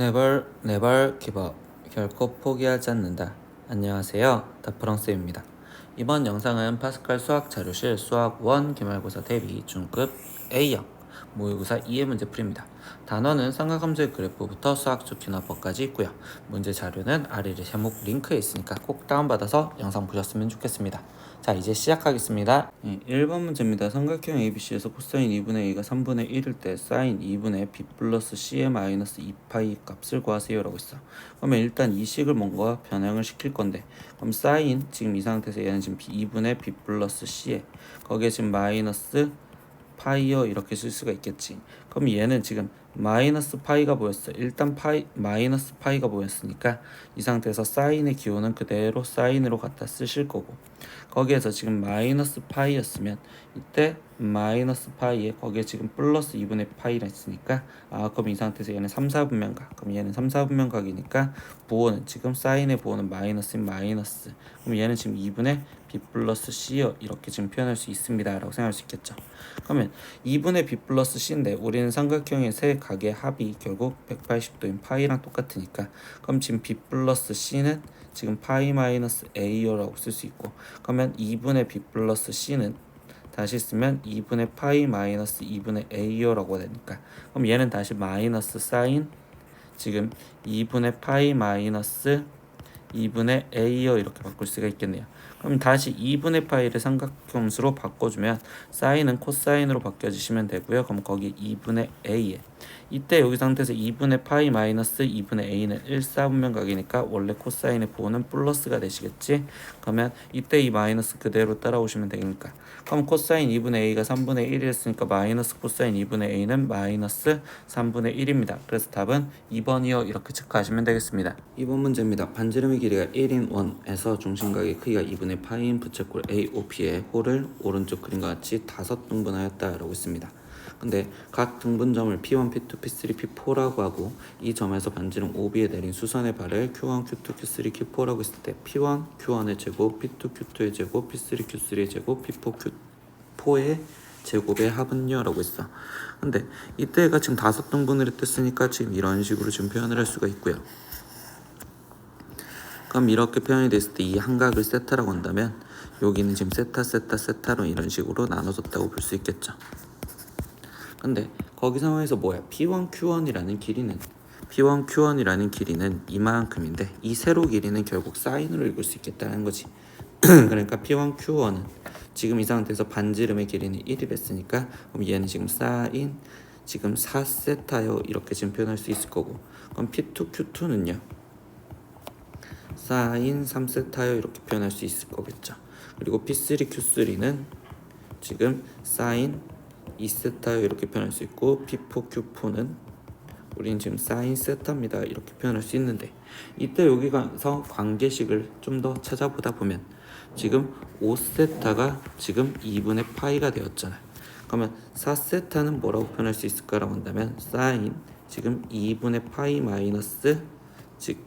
Never give up. 결코 포기하지 않는다. 안녕하세요. 다프랑스입니다. 이번 영상은 파스칼 수학 자료실 수학 1 기말고사 대비 중급 A형 모의고사 2의 문제풀이입니다. 단원은 삼각함수의 그래프부터 수학적 균합법까지 있고요. 문제 자료는 아래의 제목 링크에 있으니까 꼭 다운받아서 영상 보셨으면 좋겠습니다. 자, 이제 시작하겠습니다. 1번 문제입니다. 삼각형 ABC에서 코사인 2분의 A가 3분의 1일 때 사인 2분의 B 플러스 C의 마이너스 2파이 값을 구하세요 라고 있어. 그러면 일단 이 식을 뭔가 변형을 시킬 건데, 그럼 사인 지금 이 상태에서 얘는 지금 2분의 B 플러스 C에 거기에 지금 마이너스 파이어 이렇게 쓸 수가 있겠지. 그럼 얘는 지금 마이너스 파이가 보였어. 일단 마이너스 파이가 보였으니까 이 상태에서 사인의 기호는 그대로 사인으로 갖다 쓰실 거고, 거기에서 지금 마이너스 파이였으면 이때 마이너스 파이에 거기에 지금 플러스 2분의 파이라 했으니까 그럼 이 상태에서 얘는 3, 4분면각, 그럼 얘는 3, 4분면각이니까 부호는 지금 사인의 부호는 마이너스인 마이너스, 그럼 얘는 지금 2분의 B 플러스 C요 이렇게 지금 표현할 수 있습니다 라고 생각할 수 있겠죠. 그러면 2분의 B 플러스 C인데 우리는 삼각형의 세 각의 합이 결국 180도인 파이랑 똑같으니까, 그럼 지금 B 플러스 C는 지금 파이 마이너스 A요라고 쓸 수 있고, 그러면 2분의 B 플러스 C는 다시 쓰면 2분의 파이 마이너스 2분의 A요라고 되니까, 그럼 얘는 다시 마이너스 사인 지금 2분의 파이 마이너스 2분의 A요 이렇게 바꿀 수가 있겠네요. 그럼 다시 2분의 파이를 삼각함수로 바꿔주면 사인은 코사인으로 바뀌어주시면 되고요. 그럼 거기 2분의 A에 이때 여기 상태에서 2분의 파이 마이너스 2분의 A는 1, 4분면각이니까 원래 코사인의 부호는 플러스가 되시겠지. 그러면 이때 이 마이너스 그대로 따라오시면 되니까, 그럼 코사인 2분의 A가 3분의 1이었으니까 마이너스 코사인 2분의 A는 마이너스 3분의 1입니다. 그래서 답은 2번이요 이렇게 체크하시면 되겠습니다. 2번 문제입니다. 반지름의 길이가 1인 원에서 중심각의 크기가 2분의 파이인 부채꼴 AOP의 홀을 오른쪽 그림과 같이 5등분하였다 라고 있습니다. 근데 각 등분점을 P1, P2, P3, P4라고 하고 이 점에서 반지름 OB에 내린 수선의 발을 Q1, Q2, Q3, Q4라고 했을 때 P1, Q1의 제곱, P2, Q2의 제곱, P3, Q3의 제곱, P4, Q4의 제곱의 합은요 라고 했어. 근데 이때가 지금 5등분을 했으니까 지금 이런 식으로 지금 표현을 할 수가 있고요. 그럼 이렇게 표현이 됐을 때 이 한각을 세타라고 한다면 여기는 지금 세타, 세타, 세타로 이런 식으로 나눠졌다고 볼 수 있겠죠. 근데 거기 상황에서 뭐야? P1, Q1이라는 길이는 이만큼인데 이 세로 길이는 결국 사인으로 읽을 수 있겠다는 거지. 그러니까 P1, Q1은 지금 이 상태에서 반지름의 길이는 1이랬으니까 그럼 얘는 지금 사인 지금 4세타요 이렇게 지금 표현할 수 있을 거고, 그럼 P2, Q2는요 사인 3세타요 이렇게 표현할 수 있을 거겠죠. 그리고 P3, Q3는 지금 사인 2세타요 이렇게 표현할 수 있고, P4, Q4는 우리는 지금 사인 세타입니다 이렇게 표현할 수 있는데, 이때 여기 가서 관계식을 좀 더 찾아보다 보면 지금 5세타가 지금 2분의 파이가 되었잖아요. 그러면 4세타는 뭐라고 표현할 수 있을까라고 한다면 사인 지금 2분의 파이 마이너스 즉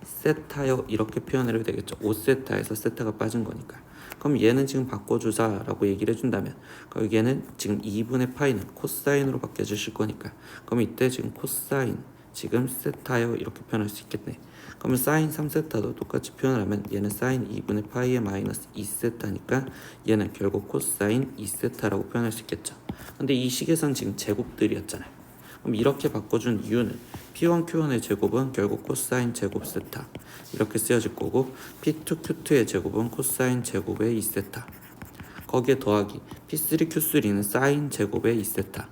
세타요 이렇게 표현을 해도 되겠죠. 5세타에서 세타가 빠진 거니까. 그럼 얘는 지금 바꿔주자 라고 얘기를 해준다면 얘는 지금 2분의 파이는 코사인으로 바뀌어주실 거니까, 그럼 이때 지금 코사인 지금 세타요 이렇게 표현할 수 있겠네. 그러면 사인 3세타도 똑같이 표현을 하면 얘는 사인 2분의 파이의 마이너스 2세타니까 얘는 결국 코사인 2세타라고 표현할 수 있겠죠. 근데 이 식에선 지금 제곱들이었잖아요. 그럼 이렇게 바꿔준 이유는 P1, Q1의 제곱은 결국 코사인 제곱 세타 이렇게 쓰여질 거고, P2, Q2의 제곱은 코사인 제곱의 2세타 거기에 더하기 P3, Q3는 사인 제곱의 2세타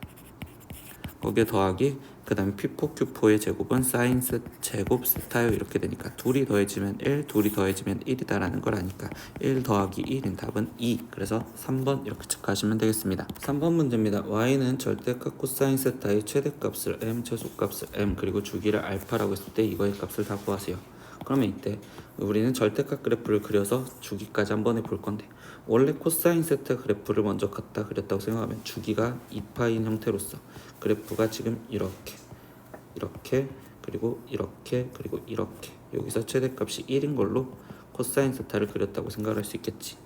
거기에 더하기 그 다음에 P4, Q4의 제곱은 사인 제곱 세타요 이렇게 되니까 둘이 더해지면 1, 둘이 더해지면 1이다 라는 걸 아니까 1 더하기 1인 답은 2, 그래서 3번 이렇게 체크하시면 되겠습니다. 3번 문제입니다. y는 절대값 코사인 세타의 최대값을 m, 최소값을 m, 그리고 주기를 알파라고 했을 때 이거의 값을 다 구하세요. 그러면 이때 우리는 절대값 그래프를 그려서 주기까지 한 번에 볼 건데, 원래 코사인 세타 그래프를 먼저 갖다 그렸다고 생각하면 주기가 2파인 형태로서 그래프가 지금 이렇게 그리고 이렇게 그리고 이렇게 여기서 최대값이 1인 걸로 코사인 세타를 그렸다고 생각할 수 있겠지.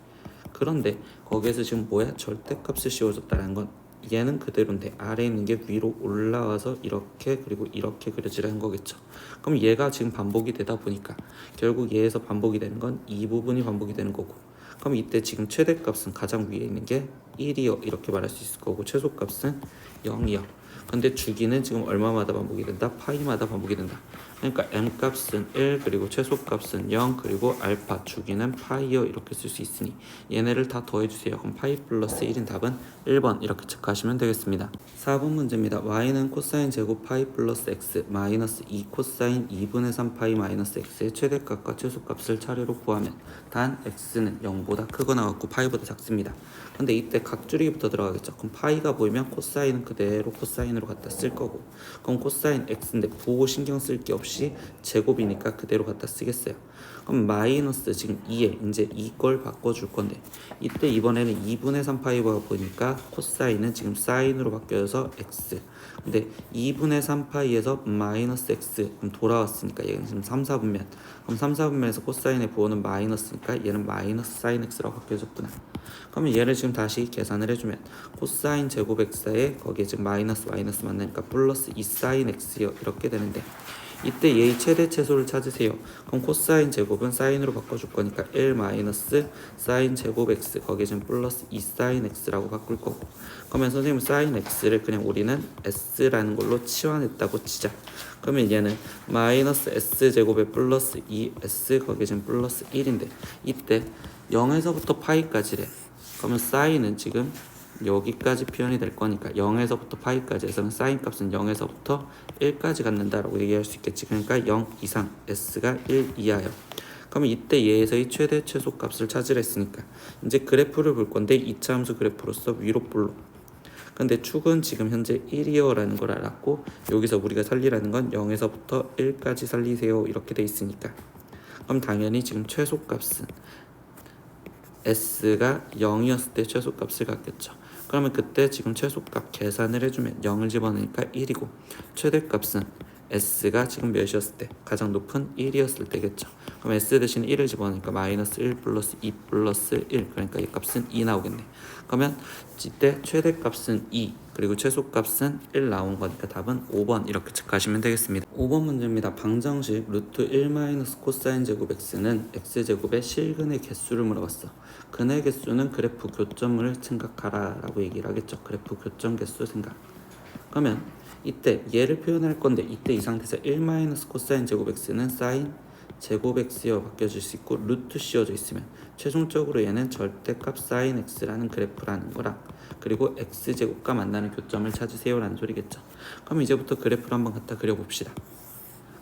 그런데 거기에서 지금 뭐야? 절대값을 씌워줬다는 건 얘는 그대로인데 아래에 있는 게 위로 올라와서 이렇게 그리고 이렇게 그려지라는 거겠죠. 그럼 얘가 지금 반복이 되다 보니까 결국 얘에서 반복이 되는 건 이 부분이 반복이 되는 거고, 그럼 이때 지금 최대값은 가장 위에 있는 게 1이요 이렇게 말할 수 있을 거고, 최소값은 0이요. 근데 주기는 지금 얼마마다 반복이 된다? 파이마다 반복이 된다. 그러니까 m값은 1 그리고 최소값은 0 그리고 알파 주기는 파이요 이렇게 쓸 수 있으니 얘네를 다 더해주세요. 그럼 파이 플러스 1인 답은 1번 이렇게 체크하시면 되겠습니다. 4번 문제입니다. y는 코사인 제곱 파이 플러스 x 마이너스 2 코사인 2분의 3 파이 마이너스 x의 최대값과 최소값을 차례로 구하면 단 x는 0보다 크거나 같고 파이보다 작습니다. 근데 이때 각줄이기부터 들어가겠죠. 그럼 파이가 보이면 코사인은 그대로 코사인으로 갖다 쓸 거고, 그럼 코사인 x인데 보고 신경 쓸 게 없이 제곱이니까 그대로 갖다 쓰겠어요. 그럼 마이너스 지금 2에 이제 이걸 바꿔줄 건데, 이때 이번에는 2분의 3 파이가 보니까 코사인은 지금 사인으로 바뀌어서 x, 근데 2분의 3 파이에서 마이너스 x 그럼 돌아왔으니까 얘는 지금 3, 4분면, 그럼 3, 4분면에서 코사인의 부호는 마이너스니까 얘는 마이너스 사인 x라고 바뀌어졌구나. 그러면 얘를 지금 다시 계산을 해주면 코사인 제곱 x에 거기에 지금 마이너스 마이너스 만나니까 플러스 2 사인 x요 이렇게 되는데, 이때 얘의 최대 최소를 찾으세요. 그럼 코사인 제곱은 사인으로 바꿔줄 거니까 1 마이너스 사인 제곱 x 거기에 지금 플러스 2 사인 x라고 바꿀 거고, 그러면 선생님 사인 x를 그냥 우리는 s라는 걸로 치환했다고 치자. 그러면 얘는 마이너스 s 제곱에 플러스 2s 거기에 지금 플러스 1인데, 이때 0에서부터 파이까지래. 그러면 사인은 지금 여기까지 표현이 될 거니까 0에서부터 파이까지 해서는 사인 값은 0에서부터 1까지 갖는다라고 얘기할 수 있겠지. 그러니까 0 이상 s가 1 이하요. 그러면 이때 얘에서의 최대 최소 값을 찾으라 했으니까 이제 그래프를 볼 건데 이차 함수 그래프로서 위로 볼록. 근데 축은 지금 현재 1이요 라는 걸 알았고, 여기서 우리가 살리라는 건 0에서부터 1까지 살리세요 이렇게 돼 있으니까, 그럼 당연히 지금 최소값은 s가 0이었을 때 최소값을 갖겠죠. 그러면 그때 지금 최소값 계산을 해주면 0을 집어넣으니까 1이고, 최대값은 s가 지금 몇이었을 때? 가장 높은 1이었을 때겠죠. 그럼 s 대신 1을 집어넣으니까 마이너스 1 플러스 2 플러스 1, 그러니까 이 값은 2 나오겠네. 그러면 이때 최대값은 2 그리고 최소값은 1 나온 거니까 답은 5번 이렇게 체크하시면 되겠습니다. 5번 문제입니다. 방정식 루트 1 마이너스 코사인 제곱 x는 x제곱의 실근의 개수를 물어봤어. 근의 개수는 그래프 교점을 생각하라 라고 얘기를 하겠죠. 그래프 교점 개수 생각. 그러면 이때 얘를 표현할 건데, 이때 이 상태에서 1 마이너스 코사인 제곱 x는 사인 제곱 x여 바뀌어질 수 있고, 루트 씌워져 있으면 최종적으로 얘는 절대값 사인 x라는 그래프라는 거랑, 그리고 x제곱과 만나는 교점을 찾으세요 라는 소리겠죠. 그럼 이제부터 그래프를 한번 갖다 그려봅시다.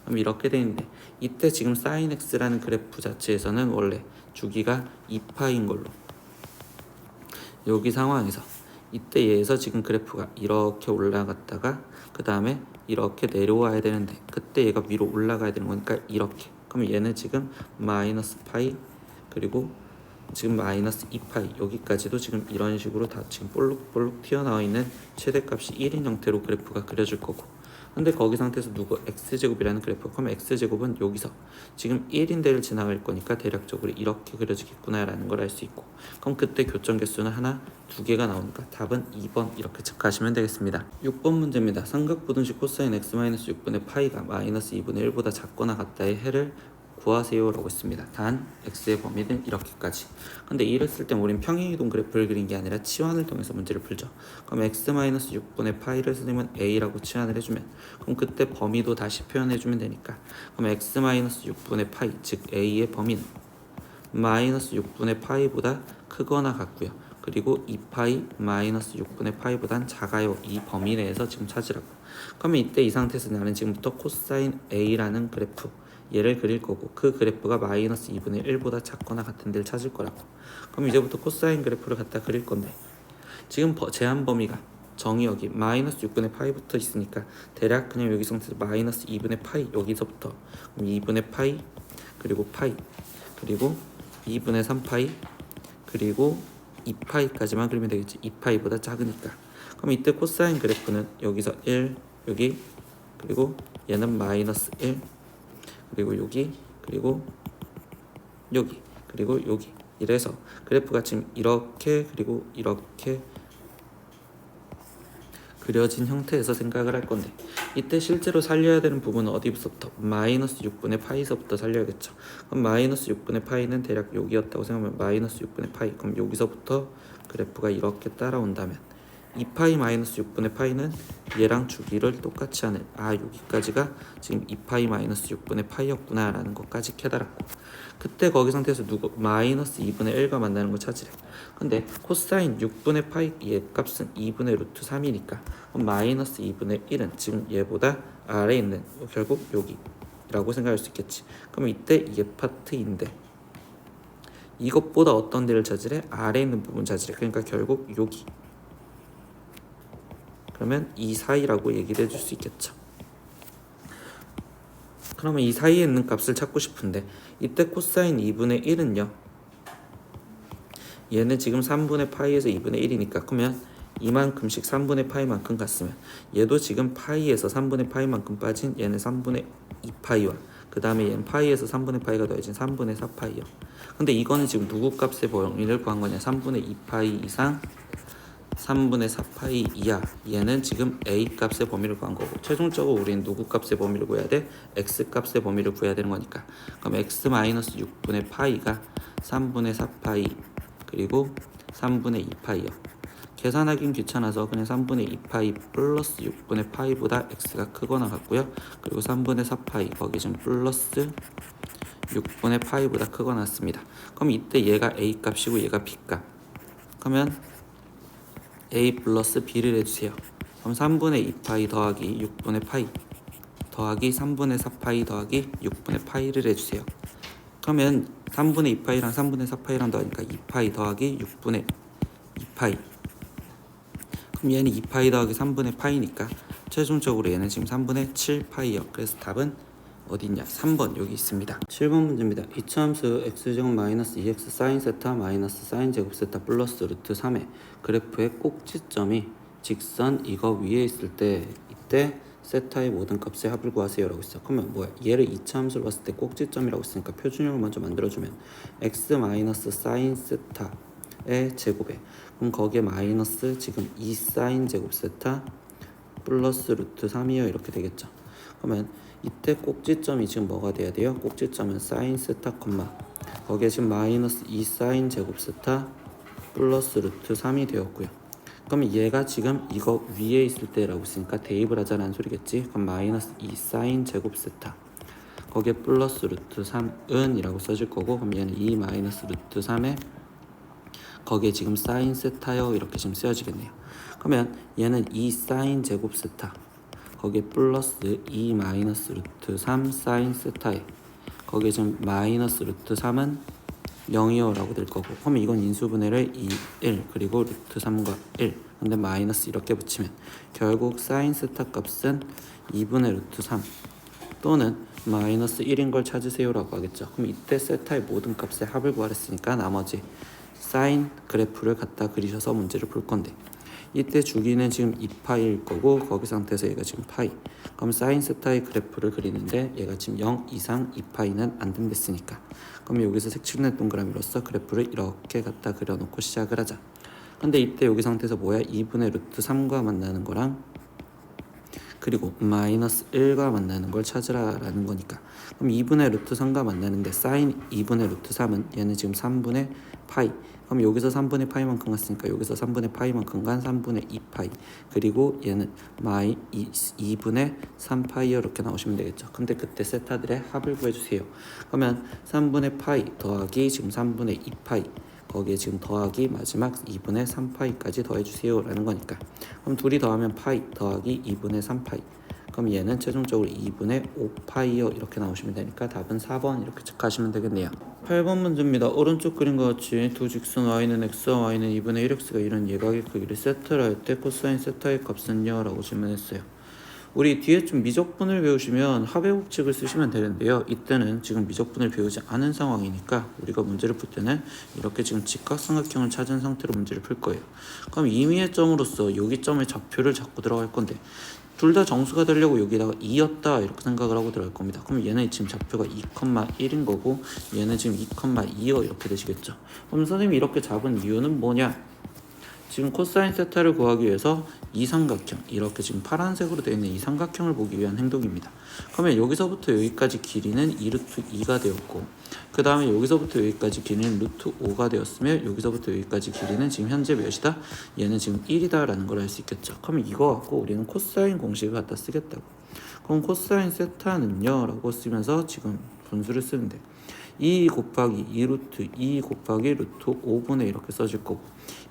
그럼 이렇게 돼 있는데, 이때 지금 사인 x라는 그래프 자체에서는 원래 주기가 2파인 걸로, 여기 상황에서 이때 얘에서 지금 그래프가 이렇게 올라갔다가 그 다음에 이렇게 내려와야 되는데, 그때 얘가 위로 올라가야 되는 거니까 이렇게. 그럼 얘는 지금 마이너스 파이 그리고 지금 마이너스 2파이 여기까지도 지금 이런 식으로 다 지금 볼록볼록 튀어나와 있는 최대값이 1인 형태로 그래프가 그려질 거고, 근데 거기 상태에서 누구 x제곱이라는 그래프, 그럼 x제곱은 여기서 지금 1인 데를 지나갈 거니까 대략적으로 이렇게 그려지겠구나 라는 걸 알 수 있고, 그럼 그때 교점 개수는 하나, 두 개가 나오니까 답은 2번 이렇게 체크하시면 되겠습니다. 6번 문제입니다. 삼각부등식 코사인 x-6분의 파이가 마이너스 2분의 1보다 작거나 같다의 해를 구하세요 라고 했습니다. 단 x의 범위는 이렇게까지. 근데 이를 쓸 때 우린 평행이동 그래프를 그린 게 아니라 치환을 통해서 문제를 풀죠. 그럼 x-6분의 파이를 선생님은 a라고 치환을 해주면, 그럼 그때 범위도 다시 표현해주면 되니까, 그럼 x-6분의 파이 즉 a의 범위는 마이너스 6분의 파이보다 크거나 같고요. 그리고 2파이 마이너스 6분의 파이보단 작아요. 이 범위 내에서 지금 찾으라고. 그러면 이때 이 상태에서 나는 지금부터 코사인 a라는 그래프 얘를 그릴 거고, 그 그래프가 마이너스 2분의 1보다 작거나 같은 데를 찾을 거라고. 그럼 이제부터 코사인 그래프를 갖다 그릴 건데, 지금 제한 범위가 정의 여기 마이너스 6분의 파이 붙어 있으니까 대략 그냥 여기 상태에서 마이너스 2분의 파이 여기서부터, 그럼 2분의 파이 그리고 파이 그리고 2분의 3파이 그리고 2파이까지만 그리면 되겠지. 2파이보다 작으니까. 그럼 이때 코사인 그래프는 여기서 1 여기 그리고 얘는 마이너스 1 그리고 여기 그리고 여기 그리고 여기, 이래서 그래프가 지금 이렇게 그리고 이렇게 그려진 형태에서 생각을 할 건데, 이때 실제로 살려야 되는 부분은 어디부터? 마이너스 6분의 파이서부터 살려야겠죠. 그럼 마이너스 6분의 파이는 대략 여기였다고 생각하면 마이너스 6분의 파이, 그럼 여기서부터 그래프가 이렇게 따라온다면 2파이 마이너스 6분의 파이는 얘랑 주기를 똑같이 하는, 여기까지가 지금 2파이 마이너스 6분의 파이였구나 라는 것까지 깨달았고, 그때 거기 상태에서 마이너스 2분의 1과 만나는 걸 찾으래. 근데 코사인 6분의 파이 얘 값은 2분의 루트 3이니까 마이너스 2분의 1은 지금 얘보다 아래에 있는 결국 여기라고 생각할 수 있겠지. 그럼 이때 이게 파트인데 이것보다 어떤 데를 찾으래? 아래에 있는 부분 찾으래. 그러니까 결국 여기. 그러면 이 사이라고 얘기를 해줄 수 있겠죠. 그러면 이 사이에 있는 값을 찾고 싶은데 이때 코사인 2분의 1은요, 얘는 지금 3분의 파이에서 2분의 1이니까 그러면 이만큼씩 3분의 파이만큼 갔으면 얘도 지금 파이에서 3분의 파이만큼 빠진 얘는 3분의 2파이와 그 다음에 얘는 파이에서 3분의 파이가 더해진 3분의 4파이요. 근데 이거는 지금 누구 값의 범위를 구한 거냐? 3분의 2파이 이상 3분의 4파이 이하. 얘는 지금 a 값의 범위를 구한 거고, 최종적으로 우리는 누구 값의 범위를 구해야 돼? x 값의 범위를 구해야 되는 거니까, 그럼 x 마이너스 6분의 파이가 3분의 4파이 그리고 3분의 2파이요. 계산하긴 귀찮아서 그냥 3분의 2파이 플러스 6분의 파이보다 x가 크거나 같고요. 그리고 3분의 4파이 거기 좀 플러스 6분의 파이보다 크거나 같습니다. 그럼 이때 얘가 a 값이고 얘가 b 값. 그러면 a 플러스 b를 해주세요. 그럼 3분의 2파이 더하기 6분의 파이 더하기 3분의 4파이 더하기 6분의 파이를 해주세요. 그러면 3분의 2파이랑 3분의 4파이랑 더하니까 2파이 더하기 6분의 2파이. 그럼 얘는 2파이 더하기 3분의 파이니까 최종적으로 얘는 지금 3분의 7파이요. 그래서 답은 어디냐? 3번 여기 있습니다. 7번 문제입니다. 이차함수 x제곱 마이너스 2x 사인 세타 마이너스 사인 제곱 세타 플러스 루트 3의 그래프의 꼭지점이 직선 이거 위에 있을 때 이때 세타의 모든 값의 합을 구하세요 라고 있어. 그러면 뭐야? 얘를 이차함수로 봤을 때 꼭지점이라고 있으니까 표준형을 먼저 만들어주면 x 마이너스 사인 세타의 제곱에, 그럼 거기에 마이너스 지금 2 사인 제곱 세타 플러스 루트 3이요 이렇게 되겠죠. 그러면 이때 꼭지점이 지금 뭐가 돼야 돼요? 꼭지점은 사인 세타 콤마 거기에 지금 마이너스 2 사인 제곱 세타 플러스 루트 3이 되었고요. 그러면 얘가 지금 이거 위에 있을 때라고 있으니까 대입을 하자는 소리겠지. 그럼 마이너스 2 사인 제곱 세타 거기에 플러스 루트 3은 이라고 써질 거고, 그럼 얘는 2 마이너스 루트 3에 거기에 지금 사인 세타요 이렇게 지금 쓰여지겠네요. 그러면 얘는 2 사인 제곱 세타 거기에 플러스 2 마이너스 루트 3 사인 세타에 거기에 지금 마이너스 루트 3은 0이요 라고 될 거고, 그러면 이건 인수분해를 2, 1 그리고 루트 3과 1 근데 마이너스 이렇게 붙이면 결국 사인 세타 값은 2분의 루트 3 또는 마이너스 1인 걸 찾으세요 라고 하겠죠. 그럼 이때 세타의 모든 값의 합을 구하랬으니까 나머지 사인 그래프를 갖다 그리셔서 문제를 풀 건데, 이때 주기는 지금 2파이일 거고 거기 상태에서 얘가 지금 파이. 그럼 사인 세타의 그래프를 그리는데 얘가 지금 0 이상 2파이는 안 된댔으니까, 그럼 여기서 색칠된 동그라미로서 그래프를 이렇게 갖다 그려놓고 시작을 하자. 근데 이때 여기 상태에서 뭐야? 2분의 루트 3과 만나는 거랑 그리고 마이너스 1과 만나는 걸 찾으라라는 거니까, 그럼 2분의 루트 3과 만나는데 사인 2분의 루트 3은 얘는 지금 3분의 파이. 그럼 여기서 3분의 파이만큼 갔으니까 여기서 3분의 파이만큼 간 3분의 2파이 그리고 얘는 2분의 3파이 이렇게 나오시면 되겠죠. 근데 그때 세타들의 합을 구해주세요. 그러면 3분의 파이 더하기 지금 3분의 2파이 거기에 지금 더하기 마지막 2분의 3파이까지 더해주세요 라는 거니까, 그럼 둘이 더하면 파이 더하기 2분의 3파이 그럼 얘는 최종적으로 2분의 5파이요 이렇게 나오시면 되니까 답은 4번 이렇게 체크하시면 되겠네요. 8번 문제입니다. 오른쪽 그림과 같이 두 직선 y는 x와 y는 2분의 1x가 이런 예각의 크기를 세타라 할 때 코사인 세타의 값은요? 라고 질문했어요. 우리 뒤에 좀 미적분을 배우시면 합의 법칙을 쓰시면 되는데요. 이때는 지금 미적분을 배우지 않은 상황이니까 우리가 문제를 풀 때는 이렇게 지금 직각삼각형을 찾은 상태로 문제를 풀 거예요. 그럼 임의의 점으로서 여기 점의 좌표를 잡고 들어갈 건데 둘 다 정수가 되려고 여기다가 2였다 이렇게 생각을 하고 들어갈 겁니다. 그럼 얘는 지금 좌표가 2,1인 거고 얘는 지금 2,2요 이렇게 되시겠죠. 그럼 선생님이 이렇게 잡은 이유는 뭐냐? 지금 코사인 세타를 구하기 위해서 이 삼각형, 이렇게 지금 파란색으로 되어 있는 이 삼각형을 보기 위한 행동입니다. 그러면 여기서부터 여기까지 길이는 2루트 2가 되었고, 그 다음에 여기서부터 여기까지 길이는 루트 5가 되었으며, 여기서부터 여기까지 길이는 지금 현재 몇이다? 얘는 지금 1이다 라는 걸 알 수 있겠죠. 그러면 이거 갖고 우리는 코사인 공식을 갖다 쓰겠다고. 그럼 코사인 세타는요 라고 쓰면서 지금 분수를 쓰는데, 2 곱하기 2루트 2 곱하기 루트 5분의 이렇게 써질 거고,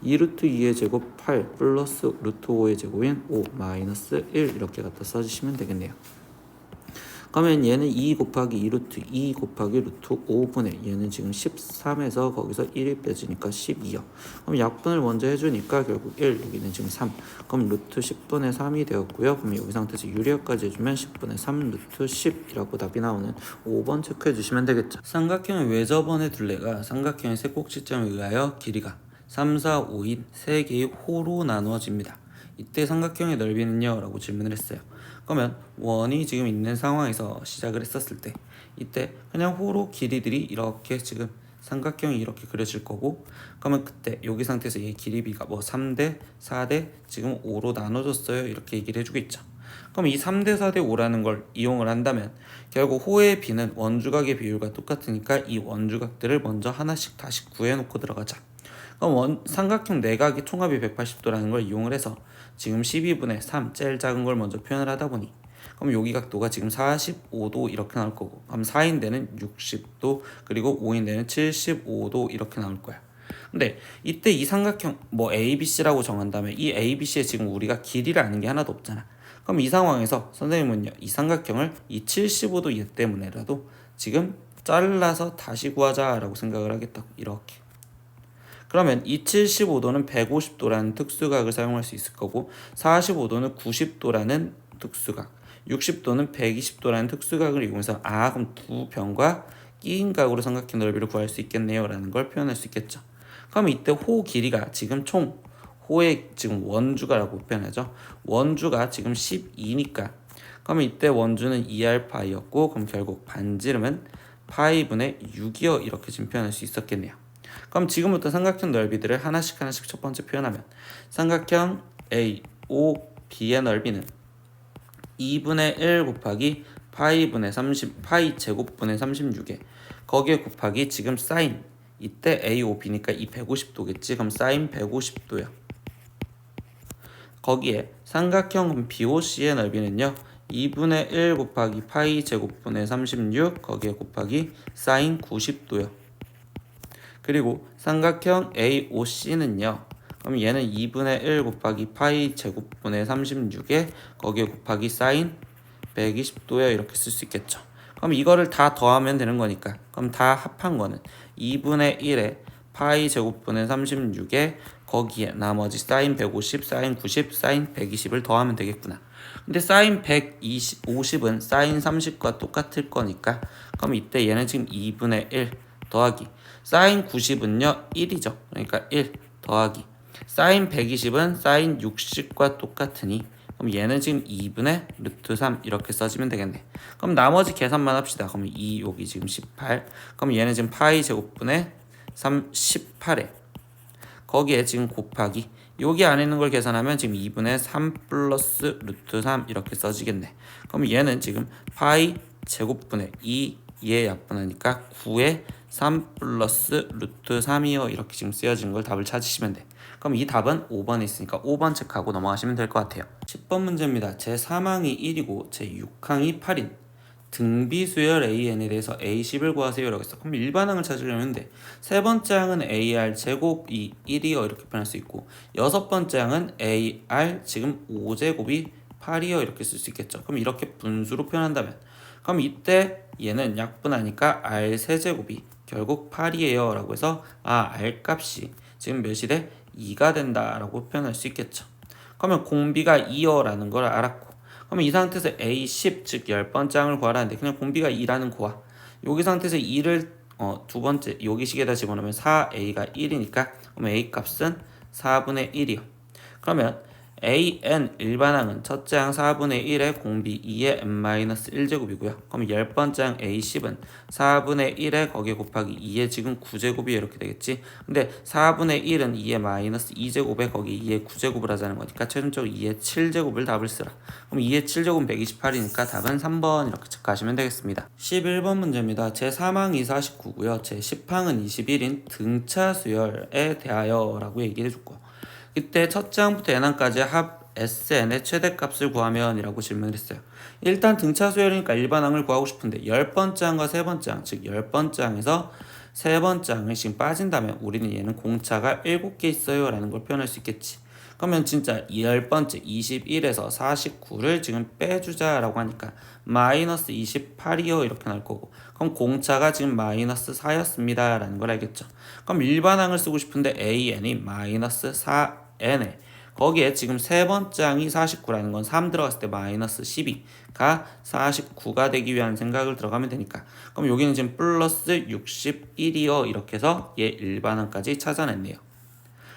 2루트 2의 제곱 8 플러스 루트 5의 제곱인 5 마이너스 1 이렇게 갖다 써주시면 되겠네요. 그러면 얘는 2 곱하기 2루트 2 곱하기 루트 5분의 얘는 지금 13에서 거기서 1이 빼지니까 12요. 그럼 약분을 먼저 해주니까 결국 1, 여기는 지금 3. 그럼 루트 10분의 3이 되었고요. 그럼 여기 상태에서 유리역까지 해주면 10분의 3 루트 10이라고 답이 나오는 5번 체크해 주시면 되겠죠. 삼각형의 외접원의 둘레가 삼각형의 세 꼭지점에 의하여 길이가 3, 4, 5인 3개의 호로 나누어집니다. 이때 삼각형의 넓이는요? 라고 질문을 했어요. 그러면 원이 지금 있는 상황에서 시작을 했었을 때 이때 그냥 호로 길이들이 이렇게 지금 삼각형이 이렇게 그려질 거고, 그러면 그때 여기 상태에서 얘 길이비가 뭐 3대 4대 지금 5로 나눠졌어요 이렇게 얘기를 해주겠죠. 그럼 이 3대 4대 5라는 걸 이용을 한다면 결국 호의 비는 원주각의 비율과 똑같으니까 이 원주각들을 먼저 하나씩 다시 구해놓고 들어가자. 그럼 삼각형 내각의 총합이 180도라는 걸 이용을 해서 지금 12분의 3 제일 작은 걸 먼저 표현을 하다 보니, 그럼 여기 각도가 지금 45도 이렇게 나올 거고, 그럼 4인데는 60도 그리고 5인데는 75도 이렇게 나올 거야. 근데 이때 이 삼각형 뭐 ABC라고 정한다면 이 ABC에 지금 우리가 길이를 아는 게 하나도 없잖아. 그럼 이 상황에서 선생님은요 이 삼각형을 이 75도 얘 때문에라도 지금 잘라서 다시 구하자라고 생각을 하겠다고. 이렇게. 그러면 이 75도는 150도라는 특수각을 사용할 수 있을 거고, 45도는 90도라는 특수각, 60도는 120도라는 특수각을 이용해서 그럼 두 변과 끼인 각으로 삼각형 넓이를 구할 수 있겠네요 라는 걸 표현할 수 있겠죠. 그럼 이때 호 길이가 지금 총 호의 지금 원주가라고 표현하죠. 원주가 지금 12니까 그럼 이때 원주는 2알파이었고, 그럼 결국 반지름은 파이분의 6이요 이렇게 지금 표현할 수 있었겠네요. 그럼 지금부터 삼각형 넓이들을 하나씩 첫 번째 표현하면 삼각형 AOB의 넓이는 2분의 1 곱하기 파이분의 30 파이 제곱분의 36에 거기에 곱하기 지금 사인 이때 AOB니까 이 150도겠지. 그럼 사인 150도야. 거기에 삼각형 BOC의 넓이는요 2분의 1 곱하기 파이 제곱분의 36 거기에 곱하기 사인 90도요. 그리고 삼각형 AOC는요 그럼 얘는 2분의 1 곱하기 파이 제곱분의 36에 거기에 곱하기 사인 120도요 이렇게 쓸 수 있겠죠. 그럼 이거를 다 더하면 되는 거니까, 그럼 다 합한 거는 2분의 1에 파이 제곱분의 36에 거기에 나머지 사인 150, 사인 90, 사인 120을 더하면 되겠구나. 근데 사인 150은 사인 30과 똑같을 거니까 그럼 이때 얘는 지금 2분의 1 더하기 사인 90은요 1이죠. 그러니까 1 더하기 사인 120은 사인 60과 똑같으니 그럼 얘는 지금 2분의 루트 3 이렇게 써지면 되겠네. 그럼 나머지 계산만 합시다. 그럼 2 여기 지금 18 그럼 얘는 지금 파이 제곱분의 18에 거기에 지금 곱하기 여기 안에 있는 걸 계산하면 지금 2분의 3 플러스 루트 3 이렇게 써지겠네. 그럼 얘는 지금 파이 제곱분의 2에 약분하니까 9에 3 플러스 루트 3이요 이렇게 지금 쓰여진 걸 답을 찾으시면 돼. 그럼 이 답은 5번에 있으니까 5번 체크하고 넘어가시면 될 것 같아요. 10번 문제입니다. 제3항이 1이고 제6항이 8인 등비수열 AN에 대해서 A10을 구하세요 라고 했어. 그럼 일반항을 찾으려면 돼. 세 번째 항은 AR 제곱이 1이요 이렇게 표현할 수 있고, 여섯 번째 항은 AR 지금 5제곱이 8이요 이렇게 쓸 수 있겠죠. 그럼 이렇게 분수로 표현한다면 그럼 이때 얘는 약분하니까 R 세제곱이 결국 8이에요 라고 해서 R 값이 지금 몇이 돼? 2가 된다 라고 표현할 수 있겠죠. 그러면 공비가 2요 라는 걸 알았고, 그러면 이 상태에서 A10 즉 10번째 항을 구하라는데 그냥 공비가 2라는 고와 여기 상태에서 2를 두 번째 여기 식에다 집어넣으면 4A가 1이니까 그러면 A 값은 4분의 1이요. 그러면 an 일반항은 첫째 항 4분의 1의 공비 2의 n-1제곱이고요. 그럼 10번째 항 a10은 4분의 1의 거기에 곱하기 2의 지금 9제곱이 이렇게 되겠지. 근데 4분의 1은 2의 마이너스 2제곱에 거기 2의 9제곱을 하자는 거니까 최종적으로 2의 7제곱을 답을 쓰라. 그럼 2의 7제곱은 128이니까 답은 3번 이렇게 체크하시면 되겠습니다. 11번 문제입니다. 제3항이 49고요. 제10항은 21인 등차 수열에 대하여 라고 얘기를 해줬고, 이때 첫째 항부터 n항까지 합 SN의 최대값을 구하면 이라고 질문을 했어요. 일단 등차 수열이니까 일반항을 구하고 싶은데 10번째 항과 세번째 항, 즉 10번째 항에서 세번째 항을 지금 빠진다면 우리는 얘는 공차가 7개 있어요 라는 걸 표현할 수 있겠지. 그러면 진짜 10번째 21에서 49를 지금 빼주자라고 하니까 마이너스 28이요 이렇게 나올 거고, 그럼 공차가 지금 마이너스 4였습니다 라는 걸 알겠죠. 그럼 일반항을 쓰고 싶은데 AN이 마이너스 4N에 거기에 지금 세 번째 항이 49라는 건 3 들어갔을 때 마이너스 12가 49가 되기 위한 생각을 들어가면 되니까, 그럼 여기는 지금 플러스 61이요 이렇게 해서 얘 일반항까지 찾아냈네요.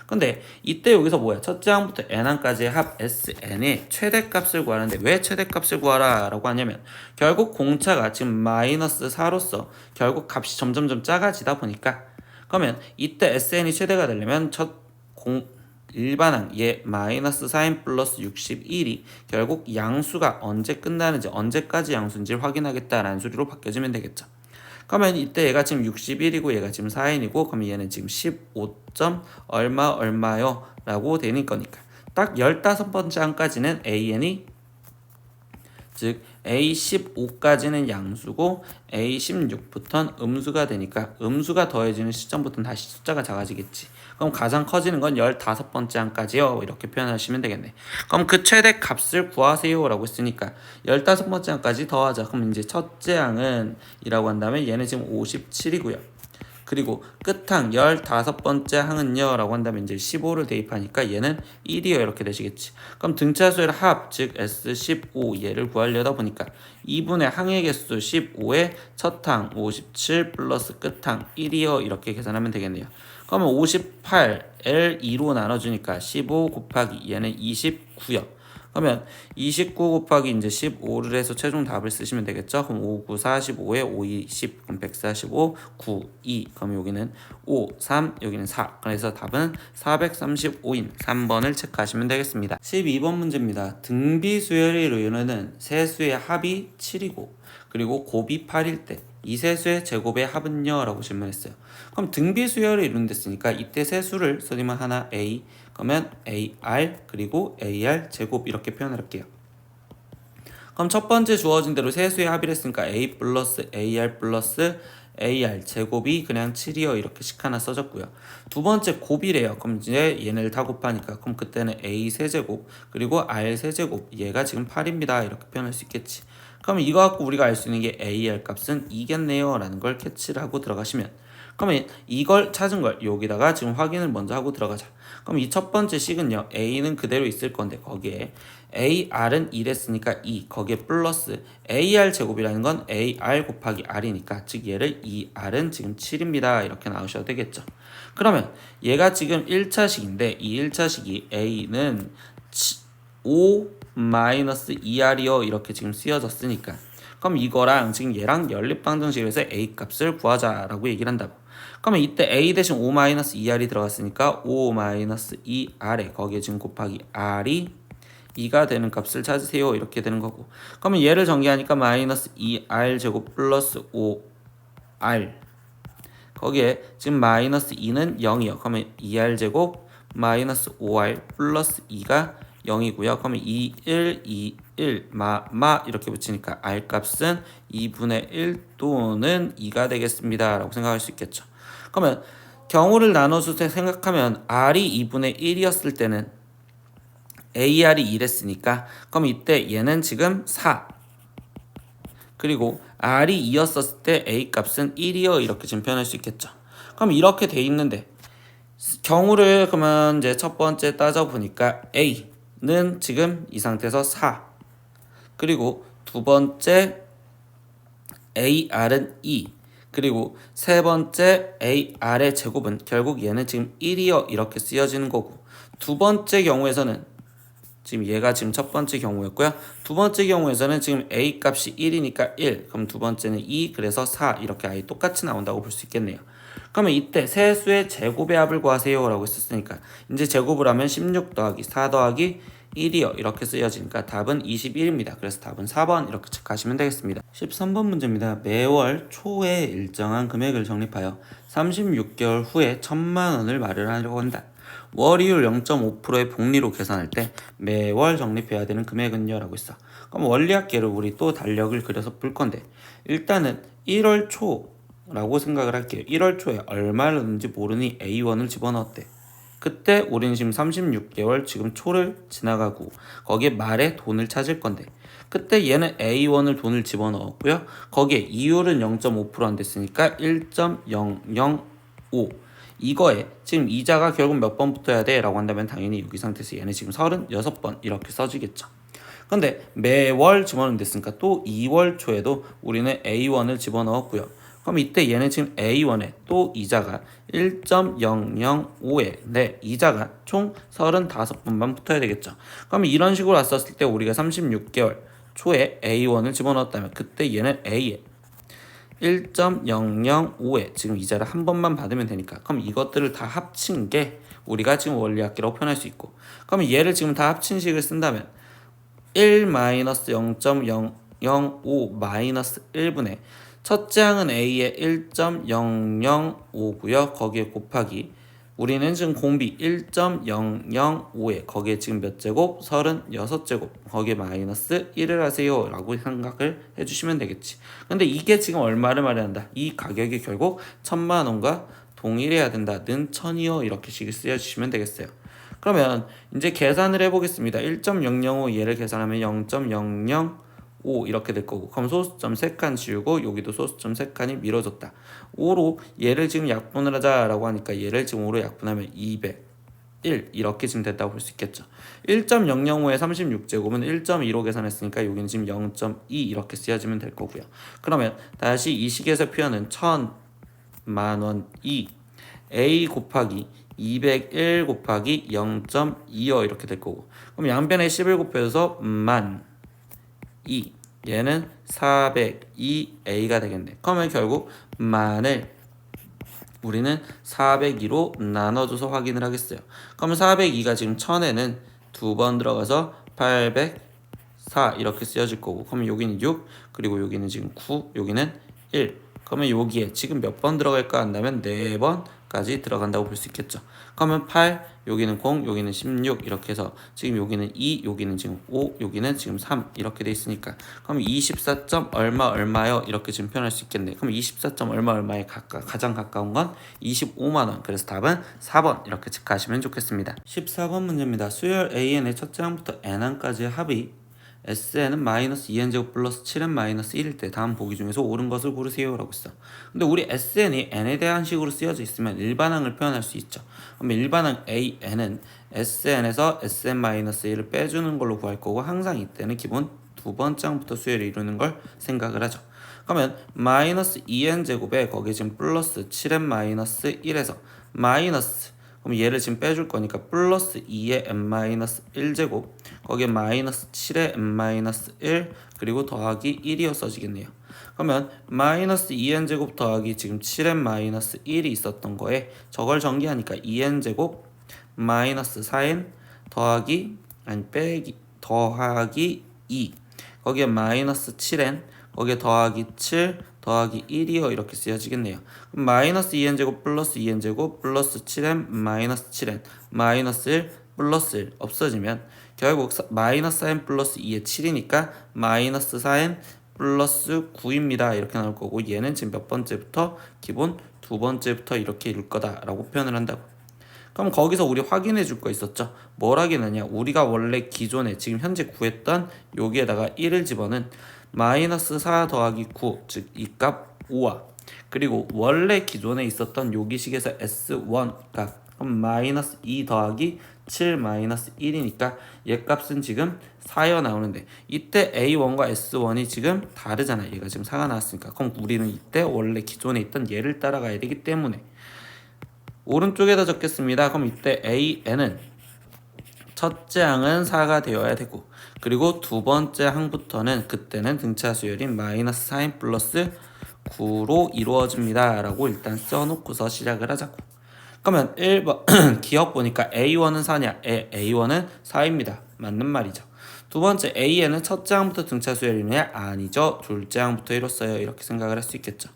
근데 이때 여기서 뭐야? 첫째 항부터 n항까지의 합 SN의 최대값을 구하는데 왜 최대값을 구하라 라고 하냐면 결국 공차가 지금 마이너스 4로서 결국 값이 점점점 작아지다 보니까, 그러면 이때 SN이 최대가 되려면 일반항 얘 마이너스 4n 플러스 61이 결국 양수가 언제 끝나는지 언제까지 양수인지를 확인하겠다라는 소리로 바뀌어지면 되겠죠. 그러면 이때 얘가 지금 61이고 얘가 지금 4n이고 그러면 얘는 지금 15. 얼마요 라고 되는 거니까 딱 15번째 항까지는 an이 즉 A15까지는 양수고 A16부터는 음수가 되니까 음수가 더해지는 시점부터는 다시 숫자가 작아지겠지. 그럼 가장 커지는 건 15번째 항까지요 이렇게 표현하시면 되겠네. 그럼 그 최대 값을 구하세요 라고 했으니까 15번째 항까지 더하자. 그럼 이제 첫째 항은 이라고 한다면 얘는 지금 57이고요. 그리고 끝항 15번째 항은요 라고 한다면 이제 15를 대입하니까 얘는 1이요 이렇게 되시겠지. 그럼 등차수의 합 즉 S15 얘를 구하려다 보니까 2분의 항의 개수 15에 첫항 57 플러스 끝항 1이요 이렇게 계산하면 되겠네요. 그러면 58을 2로 나눠주니까 15 곱하기 얘는 29요. 그러면 29 곱하기 이제 15를 해서 최종 답을 쓰시면 되겠죠. 그럼 5, 9, 45에 5, 2, 10, 그럼 145, 9, 2. 그럼 여기는 5, 3, 여기는 4. 그래서 답은 435인 3번을 체크하시면 되겠습니다. 12번 문제입니다. 등비수열의 이루는 세수의 합이 7이고 그리고 곱이 8일 때 이 세수의 제곱의 합은요? 라고 질문했어요. 그럼 등비수열을 이룬댔으니까 이때 세수를 써주면 하나 A, 그러면 AR 그리고 AR 제곱 이렇게 표현을 할게요. 그럼 첫 번째 주어진 대로 세수의 합이라 했으니까 A 플러스 AR 플러스 AR 제곱이 그냥 7이요 이렇게 식 하나 써줬고요. 두 번째 곱이래요. 그럼 이제 얘네를 다 곱하니까 그럼 그때는 A 세제곱 그리고 R 세제곱 얘가 지금 8입니다 이렇게 표현할 수 있겠지. 그럼 이거 갖고 우리가 알 수 있는 게 AR 값은 2겠네요 라는 걸 캐치를 하고 들어가시면, 그러면 이걸 찾은 걸 여기다가 지금 확인을 먼저 하고 들어가자. 그럼 이 첫 번째 식은요 A는 그대로 있을 건데 거기에 AR은 1했으니까 2 거기에 플러스 AR 제곱이라는 건 AR 곱하기 R이니까 즉 얘를 2R은 지금 7입니다 이렇게 나오셔도 되겠죠. 그러면 얘가 지금 1차식인데 이 1차식이 A는 5-2R이요 이렇게 지금 쓰여졌으니까, 그럼 이거랑 지금 얘랑 연립방정식에서 A 값을 구하자라고 얘기를 한다고. 그러면 이때 A 대신 5-2R이 들어갔으니까 5-2R에 거기에 지금 곱하기 R이 2가 되는 값을 찾으세요 이렇게 되는 거고, 그러면 얘를 전개하니까 마이너스 2R 제곱 플러스 5R 거기에 지금 마이너스 2는 0이요. 그러면 2R 제곱 마이너스 5R 플러스 2가 0이고요. 그러면 2, 1, 2, 1, 이렇게 붙이니까 R 값은 2분의 1 또는 2가 되겠습니다 라고 생각할 수 있겠죠. 그러면 경우를 나눠서 생각하면 R이 2분의 1이었을 때는 AR이 1했으니까 그럼 이때 얘는 지금 4 그리고 R이 2였을 때 A 값은 1이요 이렇게 지금 표현할 수 있겠죠. 그럼 이렇게 돼 있는데 경우를 그러면 이제 첫 번째 따져보니까 A는 지금 이 상태에서 4 그리고 두 번째 AR은 2 그리고 세 번째 AR의 제곱은 결국 얘는 지금 1이요 이렇게 쓰여지는 거고, 두 번째 경우에서는 지금 얘가 지금 첫 번째 경우였고요. 두 번째 경우에서는 지금 a 값이 1이니까 1, 그럼 두 번째는 2, 그래서 4 이렇게 아예 똑같이 나온다고 볼 수 있겠네요. 그러면 이때 세 수의 제곱의 합을 구하세요 라고 했었으니까 이제 제곱을 하면 16 더하기 4 더하기 1이요 이렇게 쓰여지니까 답은 21입니다. 그래서 답은 4번 이렇게 체크하시면 되겠습니다. 13번 문제입니다. 매월 초에 일정한 금액을 적립하여 36개월 후에 1,000만 원을 마련하려고 한다. 월이율 0.5%의 복리로 계산할 때 매월 적립해야 되는 금액은요 라고 했어. 그럼 원리학계를 우리 또 달력을 그려서 풀 건데 일단은 1월 초라고 생각을 할게요. 1월 초에 얼마를 넣는지 모르니 A1을 집어넣었대. 그때 우리는 지금 36개월 지금 초를 지나가고 거기에 말에 돈을 찾을 건데 그때 얘는 A1을 돈을 집어넣었고요. 거기에 이율은 0.5%안 됐으니까 1.005 이거에 지금 이자가 결국 몇 번 붙어야 돼? 라고 한다면 당연히 여기 상태에서 얘는 지금 36번 이렇게 써지겠죠. 근데 매월 집어넣으면 됐으니까 또 2월 초에도 우리는 A1을 집어넣었고요. 그럼 이때 얘는 지금 A1에 또 이자가 1.005에 네, 이자가 총 35번만 붙어야 되겠죠. 그럼 이런 식으로 왔었을 때 우리가 36개월 초에 A1을 집어넣었다면 그때 얘는 A에 1.005에 지금 이자를 한 번만 받으면 되니까 그럼 이것들을 다 합친 게 우리가 지금 원리학계라고 표현할 수 있고 그럼 얘를 지금 다 합친 식을 쓴다면 1-0.005-1분의 첫째 항은 A의 1.005고요. 거기에 곱하기 우리는 지금 공비 1.005에 거기에 지금 몇 제곱? 36제곱 거기에 마이너스 1을 하세요 라고 생각을 해주시면 되겠지. 근데 이게 지금 얼마를 말한다? 이 가격이 결국 1,000만 원과 동일해야 된다는 1,000이요 이렇게 식을 쓰여주시면 되겠어요. 그러면 이제 계산을 해보겠습니다. 1.005 얘를 계산하면 0.005 이렇게 될 거고 그럼 소수점 3칸 지우고 여기도 소수점 3칸이 미뤄졌다. 5로 얘를 지금 약분을 하자라고 하니까 얘를 지금 5로 약분하면 201 이렇게 지금 됐다고 볼 수 있겠죠. 1.005에 36제곱은 1.2로 계산했으니까 여기는 지금 0.2 이렇게 쓰여지면 될 거고요. 그러면 다시 이 식에서 표현은 1,000만 원이 A 곱하기 201 곱하기 0.25 이렇게 될 거고 그럼 양변에 10을 곱해서 만 2 얘는 402A가 되겠네. 그러면 결국 만을 우리는 402로 나눠줘서 확인을 하겠어요. 그러면 402가 지금 1000에는 두 번 들어가서 804 이렇게 쓰여질 거고 그러면 여기는 6 그리고 여기는 지금 9 여기는 1 그러면 여기에 지금 몇 번 들어갈까 한다면 4번까지 들어간다고 볼 수 있겠죠. 그러면 8 여기는 0 여기는 16 이렇게 해서 지금 여기는 2 여기는 지금 5 여기는 지금 3 이렇게 돼 있으니까 그럼 24. 얼마 얼마요 이렇게 지금 표현할 수 있겠네. 그럼 24. 얼마 얼마에 가장 가까운 건 25만 원. 그래서 답은 4번 이렇게 체크하시면 좋겠습니다. 14번 문제입니다. 수열 AN의 첫째 항부터 N항까지의 합이 SN은 마이너스 2n제곱 플러스 7n 마이너스 1일 때 다음 보기 중에서 옳은 것을 고르세요 라고 했어. 근데 우리 SN이 n에 대한 식으로 쓰여져 있으면 일반항을 표현할 수 있죠. 그러면 일반항 AN은 SN에서 SN 마이너스 1을 빼주는 걸로 구할 거고 항상 이때는 기본 두 번째 항부터 수열을 이루는 걸 생각을 하죠. 그러면 마이너스 2n제곱에 거기에 지금 플러스 7n 마이너스 1에서 마이너스 그럼 얘를 지금 빼줄 거니까 플러스 2의 n-1제곱 거기에 마이너스 7의 n-1 그리고 더하기 1이어 써지겠네요. 그러면 마이너스 2n제곱 더하기 지금 7n-1이 있었던 거에 저걸 전개하니까 2n제곱 마이너스 4n 더하기 빼기 더하기 2 거기에 마이너스 7n 거기에 더하기 7 더하기 1이요 이렇게 쓰여지겠네요. 마이너스 2n제곱 플러스 2n제곱 플러스 7n 마이너스 7n 마이너스 1 플러스 1 없어지면 결국 마이너스 4n 플러스 2의 7이니까 마이너스 4n 플러스 9입니다 이렇게 나올 거고 얘는 지금 몇 번째부터 기본 두 번째부터 이렇게 이룰 거다라고 표현을 한다고. 그럼 거기서 우리 확인해 줄 거 있었죠. 뭘 확인하냐 우리가 원래 기존에 지금 현재 구했던 여기에다가 1을 집어넣은 마이너스 4 더하기 9 즉 이 값 5와 그리고 원래 기존에 있었던 여기식에서 S1 값 그럼 마이너스 2 더하기 7 마이너스 1이니까 얘 값은 지금 4여 나오는데 이때 A1과 S1이 지금 다르잖아. 얘가 지금 4가 나왔으니까 그럼 우리는 이때 원래 기존에 있던 얘를 따라가야 되기 때문에 오른쪽에다 적겠습니다. 그럼 이때 AN은 첫째 항은 4가 되어야 되고, 그리고 두 번째 항부터는 그때는 등차 수열인 마이너스 4n 플러스 9로 이루어집니다 라고 일단 써놓고서 시작을 하자고. 그러면 1번 기억 보니까 A1은 4냐? A1은 4입니다. 맞는 말이죠. 두 번째 A에는 첫째 항부터 등차 수열이냐? 아니죠. 둘째 항부터 이뤘어요. 이렇게 생각을 할 수 있겠죠.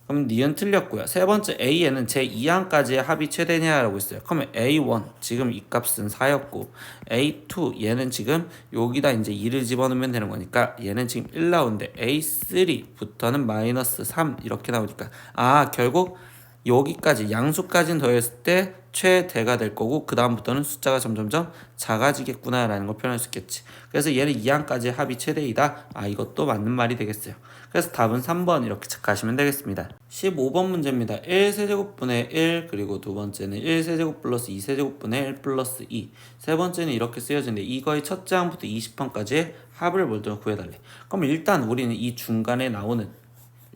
그럼 니은 틀렸고요. 세 번째 A에는 제2항까지의 합이 최대냐라고 있어요. 그러면 A1 지금 이 값은 4였고 A2 얘는 지금 여기다 이제 2를 집어넣으면 되는 거니까 얘는 지금 1 나오는데 A3부터는 마이너스 3 이렇게 나오니까 결국 여기까지 양수까지는 더했을 때 최대가 될 거고 그 다음부터는 숫자가 점점점 작아지겠구나 라는 걸 표현할 수 있겠지. 그래서 얘는 2항까지의 합이 최대이다. 이것도 맞는 말이 되겠어요. 그래서 답은 3번 이렇게 체크하시면 되겠습니다. 15번 문제입니다. 1세제곱분의 1 그리고 두 번째는 1세제곱 플러스 2세제곱분의 1 플러스 2 세 번째는 이렇게 쓰여지는데 이거의 첫째 항부터 20항까지의 합을 먼저 구해달래. 그럼 일단 우리는 이 중간에 나오는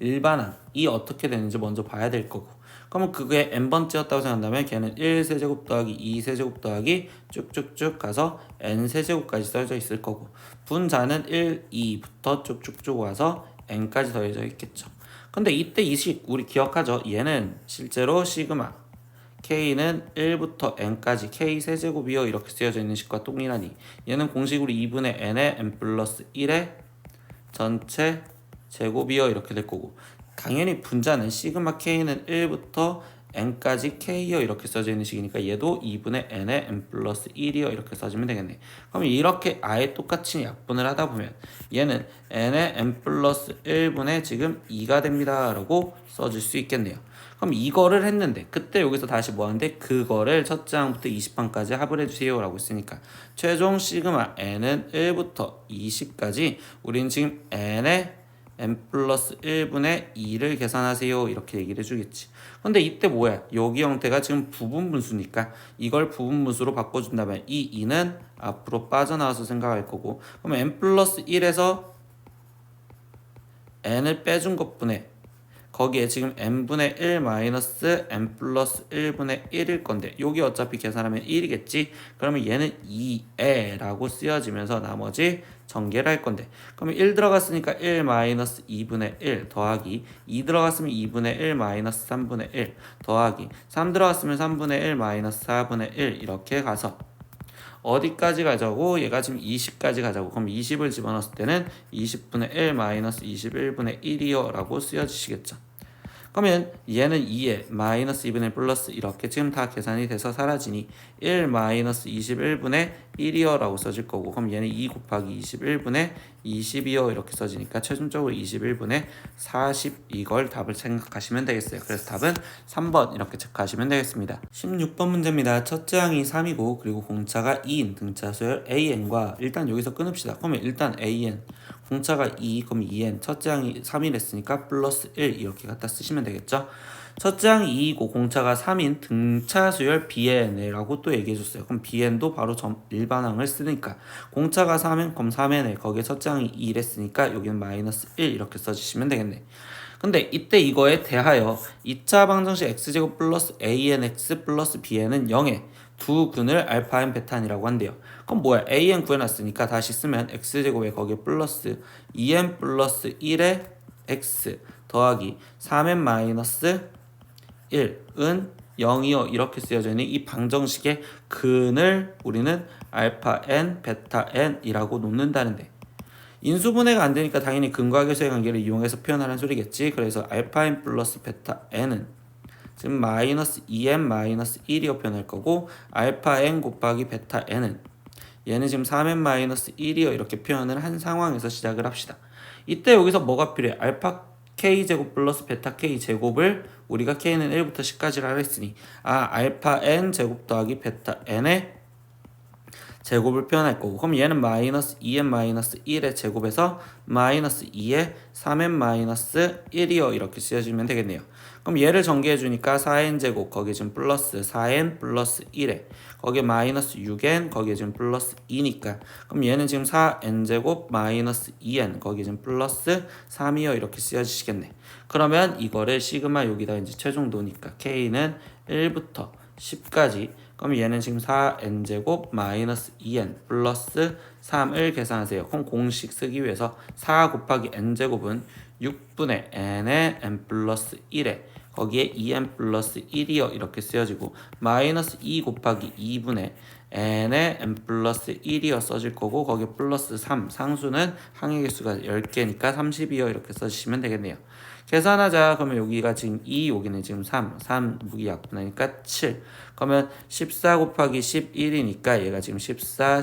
일반항 이 어떻게 되는지 먼저 봐야 될 거고, 그러면 그게 n번째였다고 생각한다면 걔는 1세제곱 더하기 2세제곱 더하기 쭉쭉쭉 가서 n세제곱까지 써져 있을 거고, 분자는 1, 2부터 쭉쭉쭉 와서 n까지 더해져 있겠죠. 근데 이때 이 식 우리 기억하죠? 얘는 실제로 시그마 k는 1부터 n까지 k 세제곱이요 이렇게 쓰여져 있는 식과 동일하니 얘는 공식으로 2분의 n의 n 플러스 1의 전체 제곱이요 이렇게 될 거고, 당연히 분자는 시그마 k는 1부터 n까지 k요 이렇게 써져 있는 식이니까 얘도 2분의 n의 n 플러스 1이요 이렇게 써주면 되겠네. 그럼 이렇게 아예 똑같이 약분을 하다 보면 얘는 n의 n 플러스 1분의 지금 2가 됩니다 라고 써줄 수 있겠네요. 그럼 이거를 했는데 그때 여기서 다시 뭐 하는데 그거를 첫째 항부터 20항까지 합을 해주세요 라고 했으니까 최종 시그마 n은 1부터 20까지 우린 지금 n의 n 플러스 1분의 2를 계산하세요 이렇게 얘기를 해주겠지. 근데 이때 뭐야? 여기 형태가 지금 부분분수니까 이걸 부분분수로 바꿔준다면 이 2는 앞으로 빠져나와서 생각할 거고, 그러면 n 플러스 1에서 n을 빼준 것분에 거기에 지금 n분의 1 마이너스 n 플러스 1분의 1일 건데 여기 어차피 계산하면 1이겠지. 그러면 얘는 2에 라고 쓰여지면서 나머지 전개를 할 건데, 그러면 1 들어갔으니까 1 마이너스 2분의 1 더하기 2 들어갔으면 2분의 1 마이너스 3분의 1 더하기 3 들어갔으면 3분의 1 마이너스 4분의 1 이렇게 가서 어디까지 가자고? 얘가 지금 20까지 가자고. 그럼 20을 집어넣었을 때는 20분의 1 마이너스 21분의 1이요 라고 쓰여지시겠죠. 그러면 얘는 2에 마이너스 2분의 플러스 이렇게 지금 다 계산이 돼서 사라지니 1 마이너스 21분의 1이요 라고 써질 거고, 그럼 얘는 2 곱하기 21분의 20이요 이렇게 써지니까 최종적으로 21분의 40 이걸 답을 생각하시면 되겠어요. 그래서 답은 3번 이렇게 체크하시면 되겠습니다. 16번 문제입니다. 첫째 항이 3이고 그리고 공차가 2인 등차 수열 an과 일단 여기서 끊읍시다. 그러면 일단 an 공차가 2, 그럼 2n 첫째 항이 3이랬으니까 플러스 1 이렇게 갖다 쓰시면 되겠죠. 첫째 항이 2이고 공차가 3인 등차 수열 bn이라고 또 얘기해줬어요. 그럼 bn도 바로 일반항을 쓰니까 공차가 3인 그럼 3n 거기에 첫째 항이 2랬으니까 여기는 마이너스 1 이렇게 써주시면 되겠네. 근데 이때 이거에 대하여 2차 방정식 x제곱 플러스 anx 플러스 bn은 0에 두 근을 알파 n 베타 n이라고 한대요. 그럼 뭐야? an 구해놨으니까 다시 쓰면 x제곱에 거기에 플러스 2n 플러스 1의 x 더하기 3n 마이너스 1은 0이요 이렇게 쓰여져 있는 이 방정식의 근을 우리는 알파 n 베타 n이라고 놓는다는데, 인수분해가 안 되니까 당연히 근과 계수의 관계를 이용해서 표현하는 소리겠지. 그래서 알파 n 플러스 베타 n은 지금 마이너스 2n 마이너스 1이요 표현할 거고, 알파 n 곱하기 베타 n은 얘는 지금 3n 마이너스 1이요 이렇게 표현을 한 상황에서 시작을 합시다. 이때 여기서 뭐가 필요해? 알파 k제곱 플러스 베타 k제곱을 우리가 k는 1부터 10까지를 하라 했으니 알파 n 제곱 더하기 베타 n의 제곱을 표현할 거고, 그럼 얘는 마이너스 2n 마이너스 1의 제곱에서 마이너스 2의 3n 마이너스 1이요 이렇게 쓰여주면 되겠네요. 그럼 얘를 전개해 주니까 4n 제곱 거기에 지금 플러스 4n 플러스 1에 거기에 마이너스 6n 거기에 지금 플러스 2니까 그럼 얘는 지금 4n 제곱 마이너스 2n 거기에 지금 플러스 3이요 이렇게 쓰여지시겠네. 그러면 이거를 시그마 여기다 이제 최종 놓으니까 k는 1부터 10까지 그럼 얘는 지금 4n제곱 마이너스 2n 플러스 3을 계산하세요. 그럼 공식 쓰기 위해서 4 곱하기 n제곱은 6분의 n의 n 플러스 1에 거기에 2n 플러스 1이요 이렇게 쓰여지고 마이너스 2 곱하기 2분의 n의 n 플러스 1이요 써질 거고 거기에 플러스 3 상수는 항의 개수가 10개니까 30이요 이렇게 써주시면 되겠네요. 계산하자. 그러면 여기가 지금 2 여기는 지금 3 무기 약분하니까 7 그러면 14 곱하기 11이니까 얘가 지금 14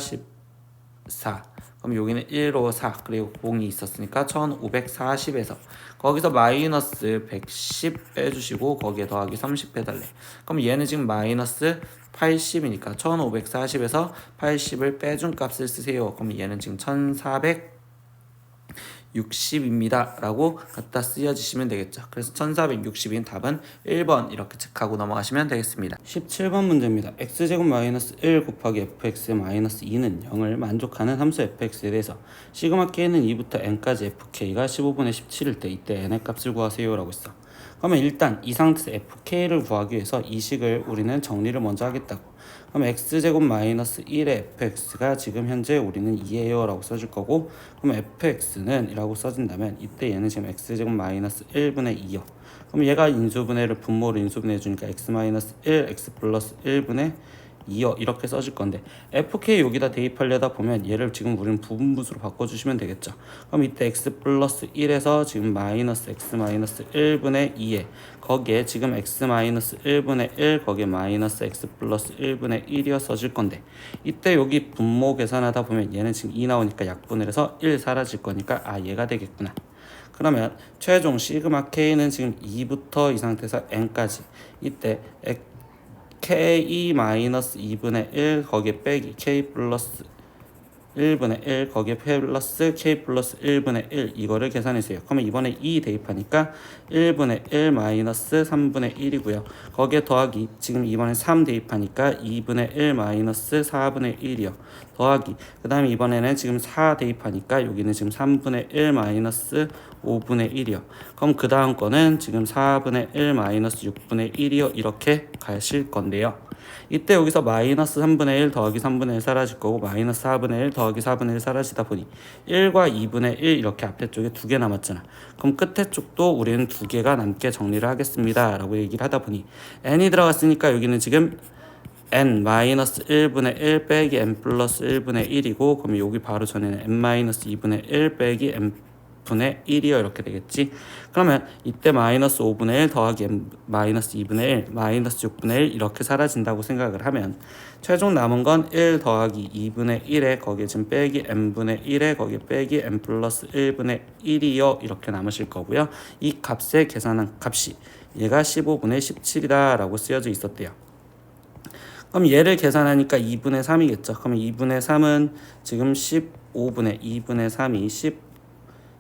그럼 여기는 1로 4 그리고 공이 있었으니까 1540에서 거기서 마이너스 110 빼주시고 거기에 더하기 30 해달래. 그럼 얘는 지금 마이너스 80이니까 1540에서 80을 빼준 값을 쓰세요. 그럼 얘는 지금 1460입니다 라고 갖다 쓰여주시면 되겠죠. 그래서 1460인 답은 1번 이렇게 체크하고 넘어가시면 되겠습니다. 17번 문제입니다. x제곱 마이너스 1 곱하기 fx 마이너스 2는 0을 만족하는 함수 fx에 대해서 시그마 k는 2부터 n까지 fk가 15분의 17일 때 이때 n의 값을 구하세요 라고 했어. 그러면 일단 이 상태에서 fk를 구하기 위해서 이 식을 우리는 정리를 먼저 하겠다고. 그럼 x제곱 마이너스 1의 fx가 지금 현재 우리는 2예요 라고 써줄 거고 그럼 fx는 이라고 써준다면 이때 얘는 지금 x제곱 마이너스 1분의 2요. 그럼 얘가 인수분해를 분모로 인수분해 주니까 x 마이너스 1 x 플러스 1분의 2요 이렇게 써줄 건데 fk 여기다 대입하려다 보면 얘를 지금 우리는 부분분수로 바꿔주시면 되겠죠. 그럼 이때 x 플러스 1에서 지금 마이너스 x 마이너스 1분의 2에 거기에 지금 x 마이너스 1분의 1 거기에 마이너스 x 플러스 1분의 1이어 써질 건데 이때 여기 분모 계산하다 보면 얘는 지금 2 나오니까 약분을 해서 1 사라질 거니까 얘가 되겠구나. 그러면 최종 시그마 k는 지금 2부터 이 상태에서 n까지 이때 k-2분의 1 거기에 빼기 k 플러스 1분의 1 거기에 플러스 k 플러스 1분의 1 이거를 계산해주세요. 그러면 이번에 2 대입하니까 1분의 1 마이너스 3분의 1이고요. 거기에 더하기 지금 이번에 3 대입하니까 2분의 1 마이너스 4분의 1이요. 더하기 그 다음에 이번에는 지금 4 대입하니까 여기는 지금 3분의 1 마이너스 5분의 1이요. 그럼 그 다음 거는 지금 4분의 1 마이너스 6분의 1이요. 이렇게 가실 건데요. 이때 여기서 마이너스 3분의 1 더하기 3분의 1 사라질 거고 마이너스 4분의 1 더하기 4분의 1 사라지다 보니 1과 2분의 1 이렇게 앞에 쪽에 2개 남았잖아. 그럼 끝에 쪽도 우리는 2개가 남게 정리를 하겠습니다 라고 얘기를 하다 보니 n이 들어갔으니까 여기는 지금 n 마이너스 1분의 1 빼기 n 플러스 1분의 1이고 그럼 여기 바로 전에는 n 마이너스 2분의 1 빼기 n 분의 1이요 이렇게 되겠지. 그러면 이때 마이너스 5분의 1 더하기 마이너스 2분의 1 마이너스 6분의 1 이렇게 사라진다고 생각을 하면 최종 남은 건 1 더하기 2분의 1에 거기에 지금 빼기 n분의 1에 거기에 빼기 n 플러스 1분의 1이요 이렇게 남으실 거고요. 이 값의 계산한 값이 얘가 15분의 17이다 라고 쓰여져 있었대요. 그럼 얘를 계산하니까 2분의 3이겠죠. 그러면 2분의 3은 지금 15분의 2분의 3이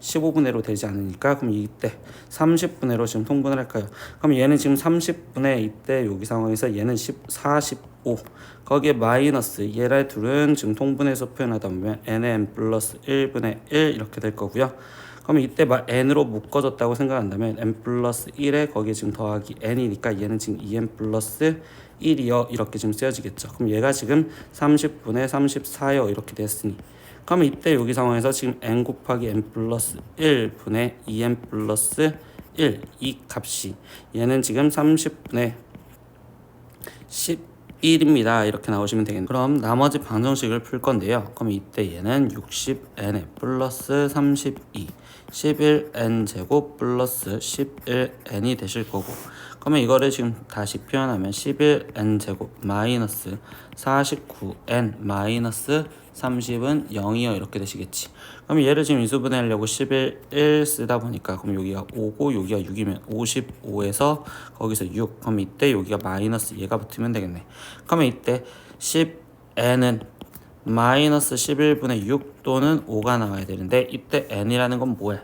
15분의로 되지 않으니까 그럼 이때 30분의로 지금 통분을 할까요? 그럼 얘는 지금 30분의 이때 여기 상황에서 얘는 45 거기에 마이너스 얘네 둘은 지금 통분해서 표현하다 보면 nn 플러스 1분의 1 이렇게 될 거고요. 그러면 이때 n으로 묶어졌다고 생각한다면 n 플러스 1에 거기에 지금 더하기 n이니까 얘는 지금 2n 플러스 1이요 이렇게 지금 쓰여지겠죠. 그럼 얘가 지금 30분의 34요 이렇게 됐으니 그럼 이때 여기 상황에서 지금 n 곱하기 n 플러스 1분의 2n 플러스 1 이 값이 얘는 지금 30분의 11입니다. 이렇게 나오시면 되겠네요. 그럼 나머지 방정식을 풀 건데요. 그럼 이때 얘는 60n 플러스 32 11n 제곱 플러스 11n이 되실 거고 그러면 이거를 지금 다시 표현하면 11n 제곱 마이너스 49n 마이너스 30은 0이요 이렇게 되시겠지. 그럼 얘를 지금 인수분해 하려고 11 쓰다 보니까 그럼 여기가 5고 여기가 6이면 55에서 거기서 6 그럼 이때 여기가 마이너스 얘가 붙으면 되겠네. 그러면 이때 10n은 마이너스 11분의 6 또는 5가 나와야 되는데 이때 n이라는 건 뭐야?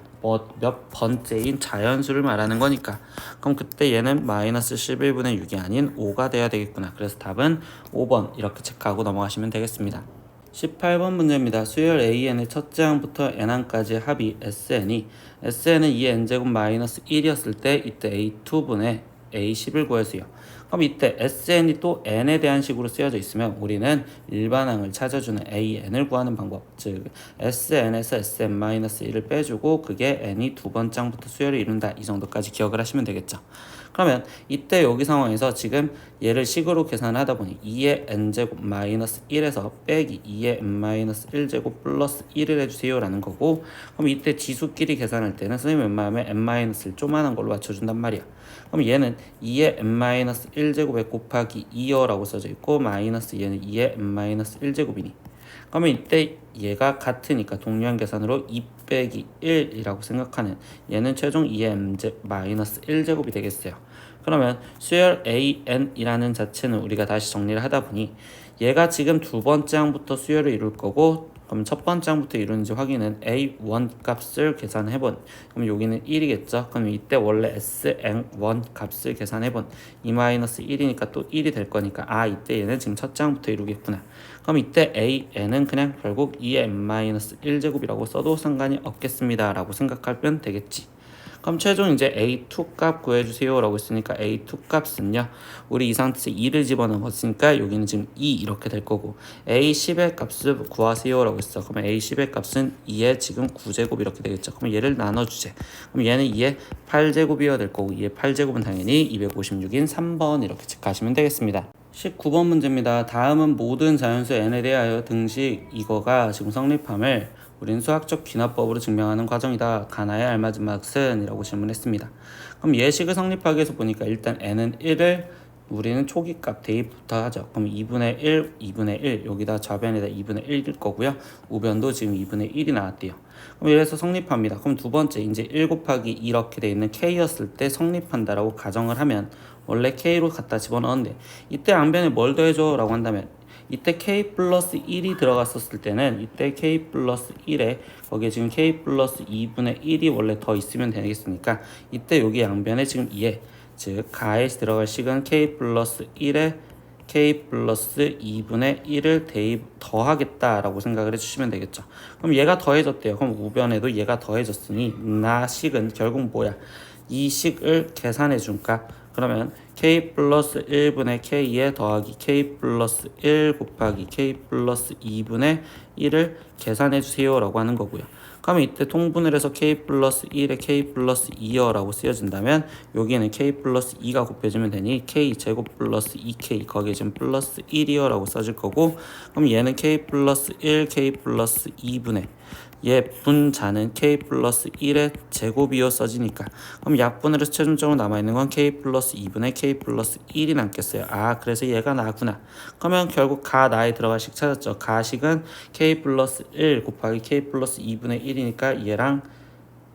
몇 번째인 자연수를 말하는 거니까 그럼 그때 얘는 마이너스 11분의 6이 아닌 5가 돼야 되겠구나. 그래서 답은 5번 이렇게 체크하고 넘어가시면 되겠습니다. 18번 문제입니다. 수열 AN의 첫째 항부터 n항까지 합이 SN이 SN은 2n제곱 마이너스 1이었을 때 이때 A2분의 A10을 구해주세요. 그럼 이때 SN이 또 n에 대한 식으로 쓰여져 있으면 우리는 일반항을 찾아주는 AN을 구하는 방법, 즉 SN에서 SN-1을 빼주고 그게 n이 두 번째 항부터 수열을 이룬다, 이 정도까지 기억을 하시면 되겠죠. 그러면 이때 여기 상황에서 지금 얘를 식으로 계산을 하다 보니 2의 n제곱 마이너스 1에서 빼기 2의 n-1제곱 플러스 1을 해주세요 라는 거고, 그럼 이때 지수끼리 계산할 때는 선생님 웬만하면 n-를 조그만한 걸로 맞춰준단 말이야. 그럼 얘는 2의 n-1제곱에 곱하기 2여 라고 써져 있고, 마이너스 얘는 2의 n-1제곱이니, 그러면 이때 얘가 같으니까 동류한 계산으로 2 빼기 1이라고 생각하는 얘는 최종 2m 마이너스 1제곱이 되겠어요. 그러면 수열 AN이라는 자체는 우리가 다시 정리를 하다 보니 얘가 지금 두 번째 항부터 수열을 이룰 거고, 그럼 첫 번째 항부터 이루는지 확인은 A1 값을 계산해본, 그럼 여기는 1이겠죠. 그럼 이때 원래 SN1 값을 계산해본 2-1이니까 또 1이 될 거니까 이때 얘는 지금 첫째 항부터 이루겠구나. 그럼 이때 AN은 그냥 결국 2n-1제곱이라고 써도 상관이 없겠습니다 라고 생각하면 되겠지. 그럼 최종 이제 A2 값 구해주세요 라고 했으니까 A2 값은요, 우리 이 상태에서 2를 집어넣었으니까 여기는 지금 2 이렇게 될 거고, A10의 값을 구하세요 라고 했어. 그러면 A10의 값은 2의 지금 9제곱 이렇게 되겠죠. 그럼 얘를 나눠주세. 그럼 얘는 2의 8제곱이어야 될 거고, 2의 8제곱은 당연히 256인 3번 이렇게 가시면 되겠습니다. 19번 문제입니다. 다음은 모든 자연수 n에 대하여 등식 이거가 지금 성립함을 우리는 수학적 귀납법으로 증명하는 과정이다. 가나에 알맞은 맛은? 이라고 질문했습니다. 그럼 예식을 성립하기 위해서 보니까 일단 n은 1을 우리는 초기값 대입부터 하죠. 그럼 2분의 1, 2분의 1, 여기다 좌변에다 2분의 1일 거고요. 우변도 지금 2분의 1이 나왔대요. 그럼 이래서 성립합니다. 그럼 두 번째 이제 1 곱하기 이렇게 돼 있는 k였을 때 성립한다라고 가정을 하면 원래 k로 갖다 집어넣었는데 이때 양변에 뭘 더해줘 라고 한다면 이때 k 플러스 1이 들어갔었을 때는 이때 k 플러스 1에 거기에 지금 k 플러스 2분의 1이 원래 더 있으면 되겠으니까 이때 여기 양변에 지금 2에 즉 가에 들어갈 식은 k 플러스 1에 k 플러스 2분의 1을 대입 더하겠다라고 생각을 해주시면 되겠죠. 그럼 얘가 더해졌대요. 그럼 우변에도 얘가 더해졌으니 나 식은 결국 뭐야? 이 식을 계산해 줄까? 그러면 k 플러스 1분의 k에 더하기 k 플러스 1 곱하기 k 플러스 2분의 1을 계산해 주세요 라고 하는 거고요. 그러면 이때 통분을 해서 k 플러스 1에 k 플러스 2여 라고 쓰여진다면 여기에는 k 플러스 2가 곱해지면 되니 k 제곱 플러스 2k 거기에 지금 플러스 1이여 라고 써질 거고, 그럼 얘는 k 플러스 1 k 플러스 2분의 얘 분자는 k 플러스 1의 제곱이어 써지니까 그럼 약분을 해서 최종적으로 남아있는 건 k 플러스 2분의 k 플러스 1이 남겠어요. 그래서 얘가 나구나. 그러면 결국 가 나에 들어갈 식 찾았죠. 가식은 k 플러스 1 곱하기 k 플러스 2분의 1이니까 얘랑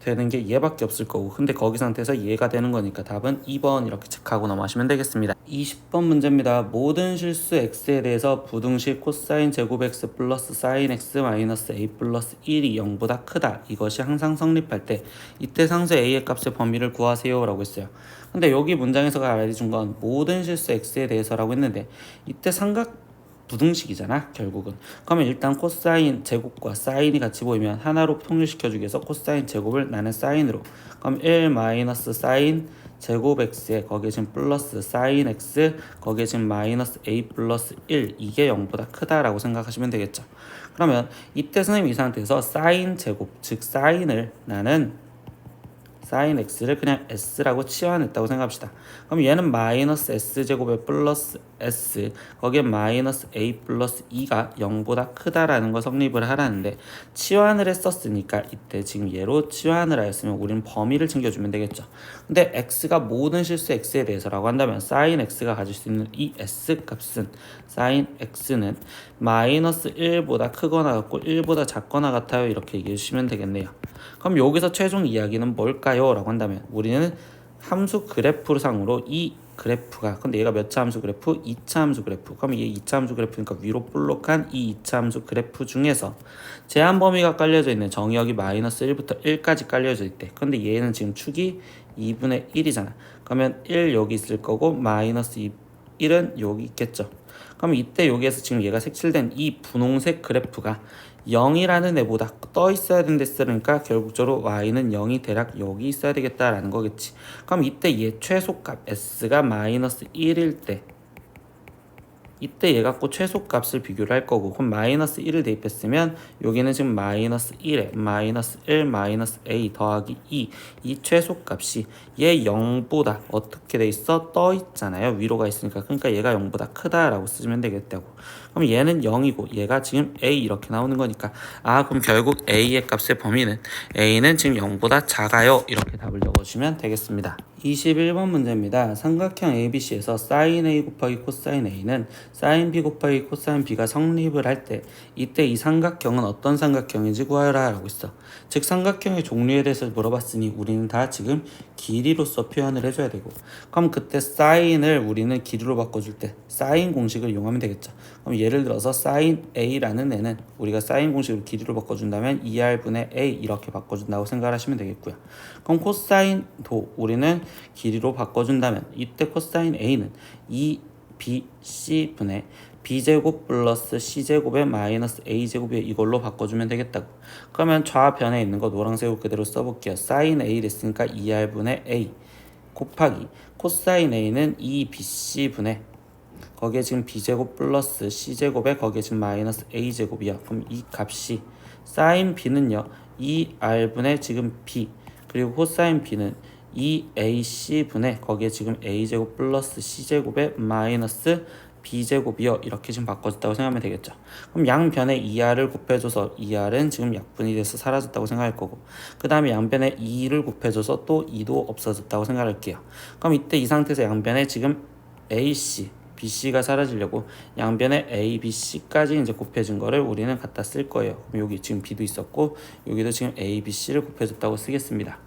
되는 게 얘밖에 없을 거고, 근데 거기 상태에서 얘가 되는 거니까 답은 2번 이렇게 체크하고 넘어가시면 되겠습니다. 20번 문제입니다. 모든 실수 x에 대해서 부등식 코사인 제곱 x 플러스 사인 x 마이너스 a 플러스 1이 0보다 크다. 이것이 항상 성립할 때 이때 상수 a의 값의 범위를 구하세요 라고 했어요. 근데 여기 문장에서가 알려준 건 모든 실수 x에 대해서라고 했는데 이때 삼각 부등식이잖아 결국은. 그러면 일단 코사인 제곱과 사인이 같이 보이면 하나로 통일시켜주기 위해서 코사인 제곱을 나는 사인으로, 그럼 1 마이너스 사인 제곱 x에 거기에 지금 플러스 사인 x 거기에 지금 마이너스 a 플러스 1 이게 0보다 크다라고 생각하시면 되겠죠. 그러면 이때 선생님 이 상태에서 사인 제곱 즉 사인을 나는 사인 x를 그냥 s라고 치환했다고 생각합시다. 그럼 얘는 마이너스 s제곱에 플러스 s 거기에 마이너스 a 플러스 2가 0보다 크다라는 걸 성립을 하라는데 치환을 했었으니까 이때 지금 얘로 치환을 하였으면 우리는 범위를 챙겨주면 되겠죠. 근데 x가 모든 실수 x에 대해서라고 한다면 사인 x가 가질 수 있는 이 s 값은 사인 x는 마이너스 1보다 크거나 같고 1보다 작거나 같아요 이렇게 얘기해 주시면 되겠네요. 그럼 여기서 최종 이야기는 뭘까요? 라고 한다면 우리는 함수 그래프 상으로 이 그래프가, 근데 얘가 몇 차 함수 그래프? 2차 함수 그래프. 그럼 이게 2차 함수 그래프니까 위로 볼록한 이 2차 함수 그래프 중에서 제한 범위가 깔려져 있는 정의역이 마이너스 1부터 1까지 깔려져 있대. 근데 얘는 지금 축이 2분의 1이잖아. 그러면 1 여기 있을 거고 마이너스 2 1은 여기 있겠죠. 그럼 이때 여기에서 지금 얘가 색칠된 이 분홍색 그래프가 0이라는 애보다 떠 있어야 된댔으니까 결국적으로 y는 0이 대략 여기 있어야 되겠다라는 거겠지. 그럼 이때 얘 최소값 s가 마이너스 1일 때 이때 얘 갖고 최소값을 비교를 할 거고, 그럼 마이너스 1을 대입했으면 여기는 지금 마이너스 1에 마이너스 1 마이너스 a 더하기 2, 이 최소값이 얘 0보다 어떻게 돼 있어? 떠 있잖아요. 위로 가 있으니까. 그러니까 얘가 0보다 크다라고 쓰면 되겠다고. 그럼 얘는 0이고 얘가 지금 a 이렇게 나오는 거니까, 그럼 결국 a의 값의 범위는 a는 지금 0보다 작아요, 이렇게 답을 적어주시면 되겠습니다. 21번 문제입니다. 삼각형 ABC에서 sin A 곱하기 코사인 A는 sin B 곱하기 코사인 B가 성립을 할 때 이때 이 삼각형은 어떤 삼각형인지 구하여라 라고 있어. 즉 삼각형의 종류에 대해서 물어봤으니 우리는 다 지금 길이로서 표현을 해줘야 되고, 그럼 그때 sine을 우리는 길이로 바꿔줄 때 sin 공식을 이용하면 되겠죠. 그럼 예를 들어서 sin A라는 애는 우리가 sin 공식으로 길이로 바꿔준다면 2R분의 A 이렇게 바꿔준다고 생각하시면 되겠고요. 그럼 코사인도 우리는 길이로 바꿔준다면 이때 코사인 A는 2BC분의 B제곱 플러스 C제곱의 마이너스 A제곱이 이걸로 바꿔주면 되겠다고. 그러면 좌변에 있는 거 노란색으로 그대로 써볼게요. sin A 됐으니까 2R분의 A 곱하기 코사인 A는 2BC분의 거기에 지금 B제곱 플러스 C제곱에 거기에 지금 마이너스 A제곱이야. 그럼 이 값이 sin B는요 2R분의 지금 B 그리고 코사인 B는 2AC분의 거기에 지금 A제곱 플러스 C제곱에 마이너스 B제곱이요. 이렇게 지금 바꿔줬다고 생각하면 되겠죠. 그럼 양변에 2R을 곱해줘서 2R은 지금 약분이 돼서 사라졌다고 생각할 거고, 그 다음에 양변에 2를 곱해줘서 또 2도 없어졌다고 생각할게요. 그럼 이때 이 상태에서 양변에 지금 AC, BC가 사라지려고 양변에 A, B, C까지 이제 곱해준 거를 우리는 갖다 쓸 거예요. 그럼 여기 지금 B도 있었고 여기도 지금 A, B, C를 곱해줬다고 쓰겠습니다.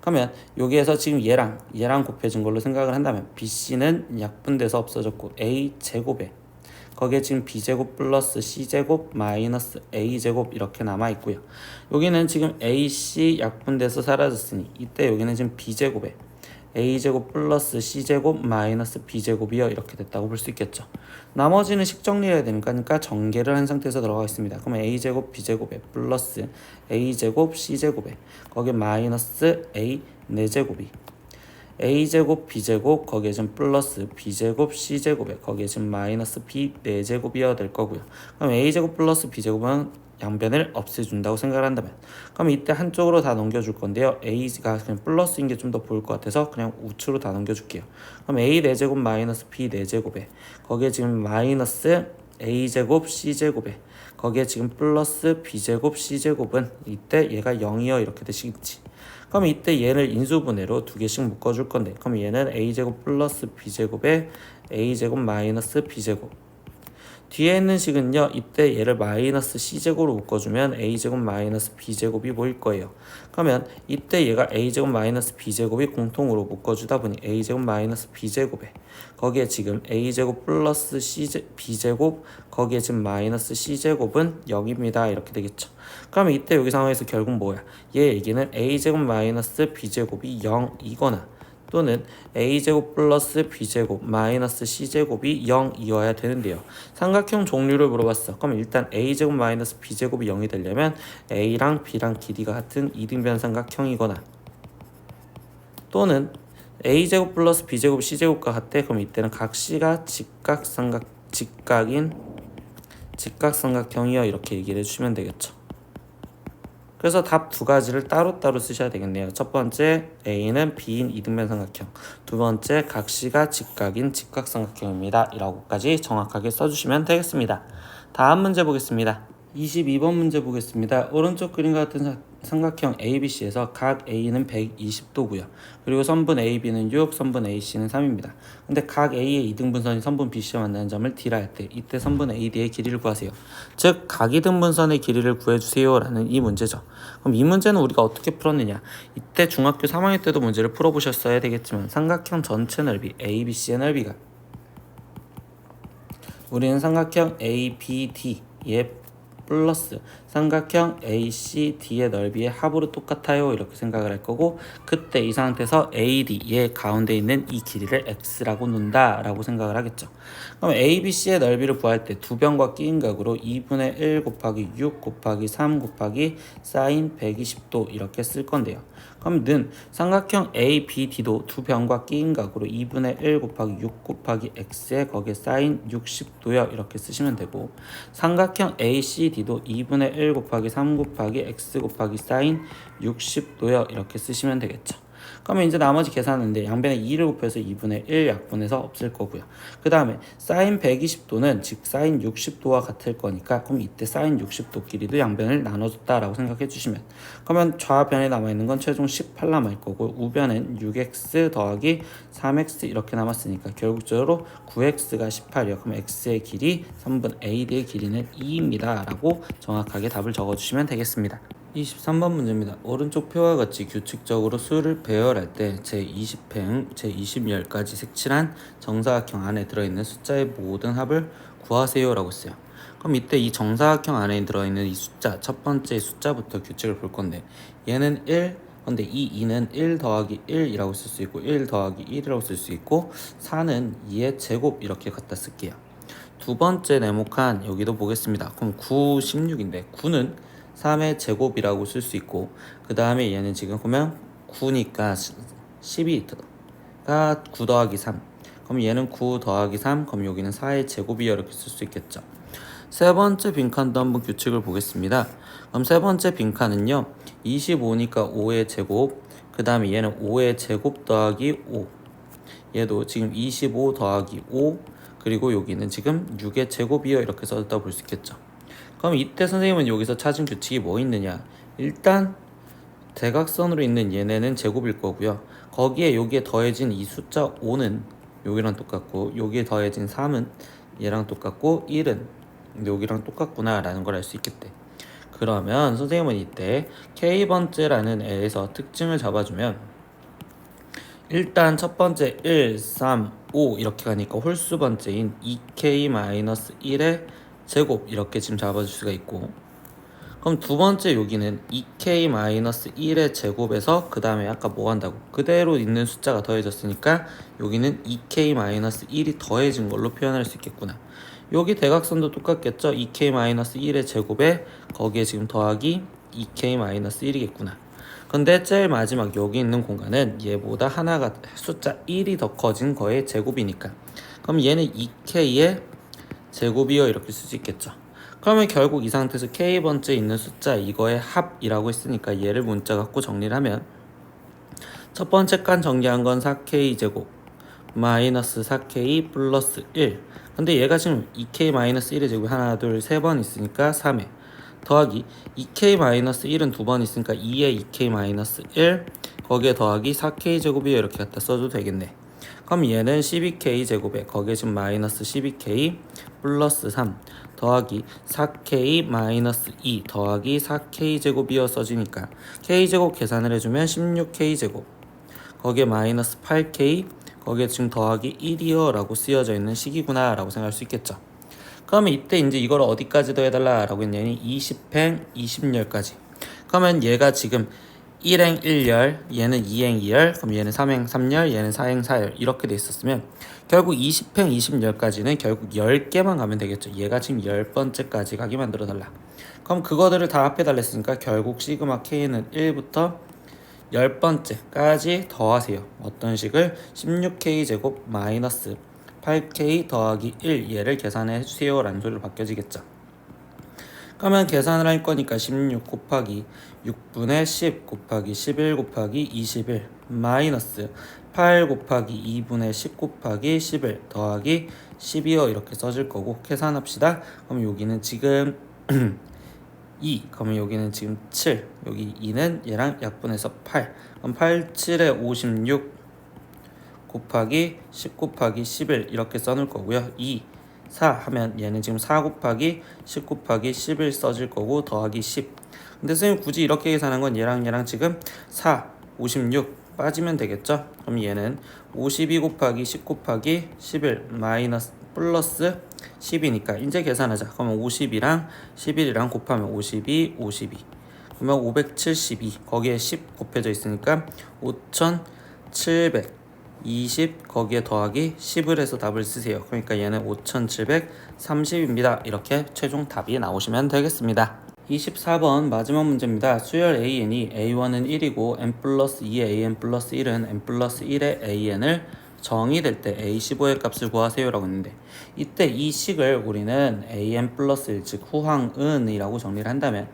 그러면 여기에서 지금 얘랑 곱해준 걸로 생각을 한다면 BC는 약분돼서 없어졌고 A 제곱에 거기에 지금 B제곱 플러스 C제곱 마이너스 A제곱 이렇게 남아있고요. 여기는 지금 AC 약분돼서 사라졌으니 이때 여기는 지금 B제곱에 A제곱 플러스 C제곱 마이너스 B제곱이요. 이렇게 됐다고 볼 수 있겠죠. 나머지는 식정리해야 되니까 그러니까 전개를 한 상태에서 들어가 있습니다. 그러면 A제곱 B제곱에 플러스 A제곱 C제곱에 거기에 마이너스 A 4제곱이 A제곱 B제곱 거기에 지금 플러스 B제곱 C제곱에 거기에 지금 마이너스 B 4제곱이어야 될 거고요. 그럼 A제곱 플러스 B제곱은 양변을 없애준다고 생각을 한다면, 그럼 이때 한쪽으로 다 넘겨줄 건데요. A가 그냥 플러스인 게 좀 더 보일 것 같아서 그냥 우측으로 다 넘겨줄게요. 그럼 A 4제곱 마이너스 B 4제곱에 거기에 지금 마이너스 A제곱 C제곱에 거기에 지금 플러스 B제곱 C제곱은 이때 얘가 0이요. 이렇게 되시겠지. 그럼 이때 얘를 인수분해로 두 개씩 묶어줄 건데, 그럼 얘는 A제곱 플러스 B제곱에 A제곱 마이너스 B제곱, 뒤에 있는 식은요 이때 얘를 마이너스 C제곱으로 묶어주면 A제곱 마이너스 B제곱이 보일 거예요. 그러면 이때 얘가 A제곱 마이너스 B제곱이 공통으로 묶어주다 보니 A제곱 마이너스 B제곱에 거기에 지금 A제곱 플러스 B제곱 거기에 지금 마이너스 C제곱은 0입니다. 이렇게 되겠죠. 그러면 이때 여기 상황에서 결국 뭐야? 얘 얘기는 A제곱 마이너스 B제곱이 0이거나 또는 A제곱 플러스 B제곱 마이너스 C제곱이 0이어야 되는데요. 삼각형 종류를 물어봤어. 그럼 일단 A제곱 마이너스 B제곱이 0이 되려면 A랑 B랑 길이가 같은 이등변 삼각형이거나 또는 A제곱 플러스 B제곱 C제곱과 같대. 그럼 이때는 각 C가 직각삼각형이요. 이렇게 얘기를 해주시면 되겠죠. 그래서 답 두 가지를 따로따로 쓰셔야 되겠네요. 첫 번째 A는 B인 이등변 삼각형, 두 번째 각 C가 직각인 직각삼각형입니다. 이라고까지 정확하게 써주시면 되겠습니다. 다음 문제 보겠습니다. 22번 문제 보겠습니다. 오른쪽 그림과 같은 삼각형 ABC에서 각 A는 120도고요. 그리고 선분 AB는 6, 선분 AC는 3입니다. 근데 각 A의 이등분선이 선분 BC와 만나는 점을 D라 할 때 이때 선분 AD의 길이를 구하세요. 즉 각 이등분선의 길이를 구해주세요 라는 이 문제죠. 그럼 이 문제는 우리가 어떻게 풀었느냐, 이때 중학교 3학년 때도 문제를 풀어보셨어야 되겠지만 삼각형 전체 넓이 ABC의 넓이가 우리는 삼각형 ABD의 플러스 삼각형 ACD의 넓이의 합으로 똑같아요 이렇게 생각을 할 거고, 그때 이 상태에서 AD의 가운데 있는 이 길이를 x라고 놓는다 라고 생각을 하겠죠. 그럼 ABC의 넓이를 구할 때 두 변과 끼인 각으로 2분의 1 곱하기 6 곱하기 3 곱하기 사인 120도 이렇게 쓸 건데요. 그럼 는 삼각형 ABD도 두 변과 끼인 각으로 2분의 1 곱하기 6 곱하기 x에 거기에 사인 60도요 이렇게 쓰시면 되고, 삼각형 ACD도 2분의 1 곱하기 3 곱하기 x 곱하기 사인 60도요 이렇게 쓰시면 되겠죠. 그러면 이제 나머지 계산하는데 양변에 2를 곱해서 2분의 1 약분해서 없앨 거고요. 그 다음에 사인 120도는 즉 사인 60도와 같을 거니까, 그럼 이때 사인 60도 길이도 양변을 나눠줬다라고 생각해 주시면, 그러면 좌변에 남아있는 건 최종 18 남을 거고, 우변엔 6x 더하기 3x 이렇게 남았으니까 결국적으로 9x가 18이요. 그럼 x의 길이 3분 AD의 길이는 2입니다 라고 정확하게 답을 적어주시면 되겠습니다. 23번 문제입니다. 오른쪽 표와 같이 규칙적으로 수를 배열할 때 제20행, 제20열까지 색칠한 정사각형 안에 들어있는 숫자의 모든 합을 구하세요 라고 했어요. 그럼 이때 이 정사각형 안에 들어있는 이 숫자, 첫 번째 숫자부터 규칙을 볼 건데, 얘는 1, 근데 이 2는 1 더하기 1이라고 쓸 수 있고 1 더하기 1이라고 쓸 수 있고 4는 2의 제곱 이렇게 갖다 쓸게요. 두 번째 네모칸 여기도 보겠습니다. 그럼 9, 16인데 9는 3의 제곱이라고 쓸 수 있고, 그 다음에 얘는 지금 보면 9니까 12가 9 더하기 3, 그럼 얘는 9 더하기 3, 그럼 여기는 4의 제곱이요 이렇게 쓸 수 있겠죠. 세 번째 빈칸도 한번 규칙을 보겠습니다. 그럼 세 번째 빈칸은요 25니까 5의 제곱, 그 다음에 얘는 5의 제곱 더하기 5, 얘도 지금 25 더하기 5, 그리고 여기는 지금 6의 제곱이요 이렇게 써졌다고 볼 수 있겠죠. 그럼 이때 선생님은 여기서 찾은 규칙이 뭐 있느냐, 일단 대각선으로 있는 얘네는 제곱일 거고요. 거기에 여기에 더해진 이 숫자 5는 여기랑 똑같고, 여기에 더해진 3은 얘랑 똑같고 1은 여기랑 똑같구나 라는 걸 알 수 있겠대. 그러면 선생님은 이때 K번째라는 애에서 특징을 잡아주면, 일단 첫 번째 1, 3, 5 이렇게 가니까 홀수 번째인 2K-1의 제곱 이렇게 지금 잡아줄 수가 있고, 그럼 두 번째 여기는 2K-1의 제곱에서 그 다음에 아까 뭐 한다고 그대로 있는 숫자가 더해졌으니까 여기는 2K-1이 더해진 걸로 표현할 수 있겠구나. 여기 대각선도 똑같겠죠. 2K-1의 제곱에 거기에 지금 더하기 2K-1이겠구나. 근데 제일 마지막 여기 있는 공간은 얘보다 하나가 숫자 1이 더 커진 거의 제곱이니까, 그럼 얘는 2K의 제곱이요 이렇게 쓸 수 있겠죠. 그러면 결국 이 상태에서 K번째 있는 숫자 이거의 합이라고 했으니까 얘를 문자 갖고 정리를 하면, 첫 번째 칸 정리한 건 4K 제곱 마이너스 4K 플러스 1, 근데 얘가 지금 2K 마이너스 1의 제곱이 하나 둘 세 번 있으니까 3회 더하기 2K 마이너스 1은 두 번 있으니까 2의 2K 마이너스 1, 거기에 더하기 4K 제곱이 이렇게 갖다 써도 되겠네. 그럼 얘는 12K 제곱에 거기에 지금 마이너스 12K 플러스 3 더하기 4K 마이너스 2 더하기 4K 제곱이어 써지니까 K 제곱 계산을 해주면 16K 제곱 거기에 마이너스 8K 거기에 지금 더하기 1이요 라고 쓰여져 있는 식이구나 라고 생각할 수 있겠죠. 그러면 이때 이제 이걸 어디까지 더해달라 라고 했냐니 20행 20열까지. 그러면 얘가 지금 1행 1열, 얘는 2행 2열, 그럼 얘는 3행 3열, 얘는 4행 4열 이렇게 돼 있었으면 결국 20행 20열까지는 결국 10개만 가면 되겠죠. 얘가 지금 10번째까지 가게 만들어 달라. 그럼 그거들을 다 합해달라 했으니까 결국 시그마 K는 1부터 10번째까지 더하세요. 어떤 식을? 16K 제곱 마이너스 8K 더하기 1 얘를 계산해 주세요 라는 소리로 바뀌어지겠죠. 그러면 계산을 할 거니까 16 곱하기 6분의 10 곱하기 11 곱하기 21 마이너스 8 곱하기 2분의 10 곱하기 11 더하기 12요 이렇게 써질 거고, 계산합시다. 그럼 여기는 지금 2, 그러면 여기는 지금 7, 여기 2는 얘랑 약분해서 8, 그럼 8, 7에 56 곱하기 10 곱하기 11 이렇게 써놓을 거고요. 2, 4 하면 얘는 지금 4 곱하기 10 곱하기 11 써질 거고 더하기 10. 근데 선생님 굳이 이렇게 계산한 건 얘랑 지금 4, 56 빠지면 되겠죠. 그럼 얘는 52 곱하기 10 곱하기 11 마이너스 플러스 10이니까 이제 계산하자. 그러면 50이랑 11이랑 곱하면 52, 52. 그러면 572 거기에 10 곱해져 있으니까 5720 거기에 더하기 10을 해서 답을 쓰세요. 그러니까 얘는 5730입니다. 이렇게 최종 답이 나오시면 되겠습니다. 24번 마지막 문제입니다. 수열 AN이 A1은 1이고 n 플러스 2의 AN 플러스 1은 n 플러스 1의 AN을 정의 될 때 A15의 값을 구하세요 라고 했는데, 이때 이 식을 우리는 AN 플러스 1, 즉 후항은이라고 정리를 한다면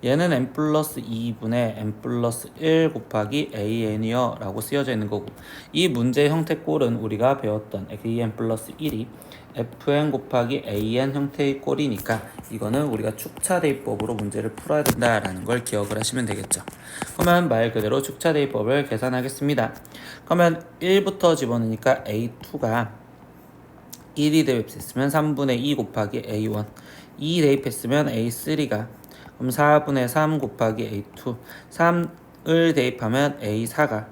얘는 n 플러스 2분의 n 플러스 1 곱하기 AN이요 라고 쓰여져 있는 거고, 이 문제 형태 꼴은 우리가 배웠던 AN 플러스 1이 fn 곱하기 an 형태의 꼴이니까 이거는 우리가 축차대입법으로 문제를 풀어야 된다라는 걸 기억을 하시면 되겠죠. 그러면 말 그대로 축차대입법을 계산하겠습니다. 그러면 1부터 집어넣으니까 a2가 1이 대입했으면 3분의 2 곱하기 a1, 2 대입했으면 a3가 그럼 4분의 3 곱하기 a2, 3을 대입하면 a4가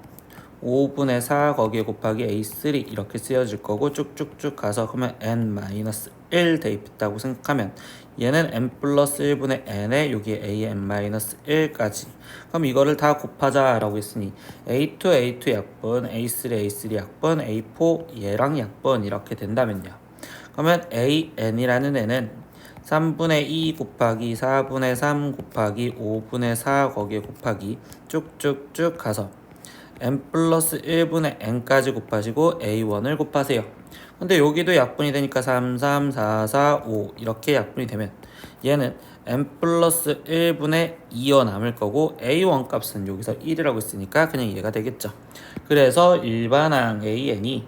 5분의 4 거기에 곱하기 a3 이렇게 쓰여질 거고, 쭉쭉쭉 가서 그러면 n-1 대입했다고 생각하면 얘는 n 플러스 1분의 n에 여기에 an-1까지, 그럼 이거를 다 곱하자 라고 했으니 a2 약분, a3 약분, a4 얘랑 약분 이렇게 된다면요, 그러면 an이라는 애는 3분의 2 곱하기 4분의 3 곱하기 5분의 4 거기에 곱하기 쭉쭉쭉 가서 n 플러스 1분의 n까지 곱하시고 a1을 곱하세요. 근데 여기도 약분이 되니까 3, 3, 4, 4, 5 이렇게 약분이 되면 얘는 n 플러스 1분의 2여 남을 거고, a1 값은 여기서 1이라고 했으니까 그냥 얘가 되겠죠. 그래서 일반항 an이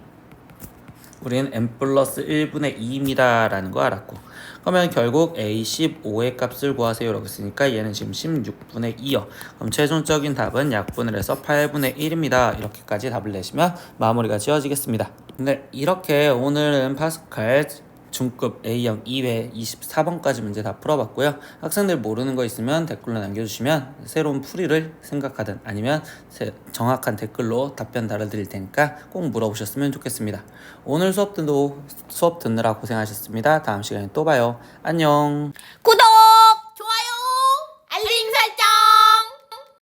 우리는 n 플러스 1분의 2입니다 라는 거 알았고, 그러면 결국 A15의 값을 구하세요 라고 했으니까 얘는 지금 16분의 2요. 그럼 최종적인 답은 약분을 해서 8분의 1입니다. 이렇게까지 답을 내시면 마무리가 지어지겠습니다. 네, 이렇게 오늘은 파스칼 중급 A형 2회 24번까지 문제 다 풀어봤고요. 학생들 모르는 거 있으면 댓글로 남겨주시면 새로운 풀이를 생각하든 아니면 정확한 댓글로 답변 달아드릴 테니까 꼭 물어보셨으면 좋겠습니다. 오늘 수업 듣느라 고생하셨습니다. 다음 시간에 또 봐요. 안녕. 구독!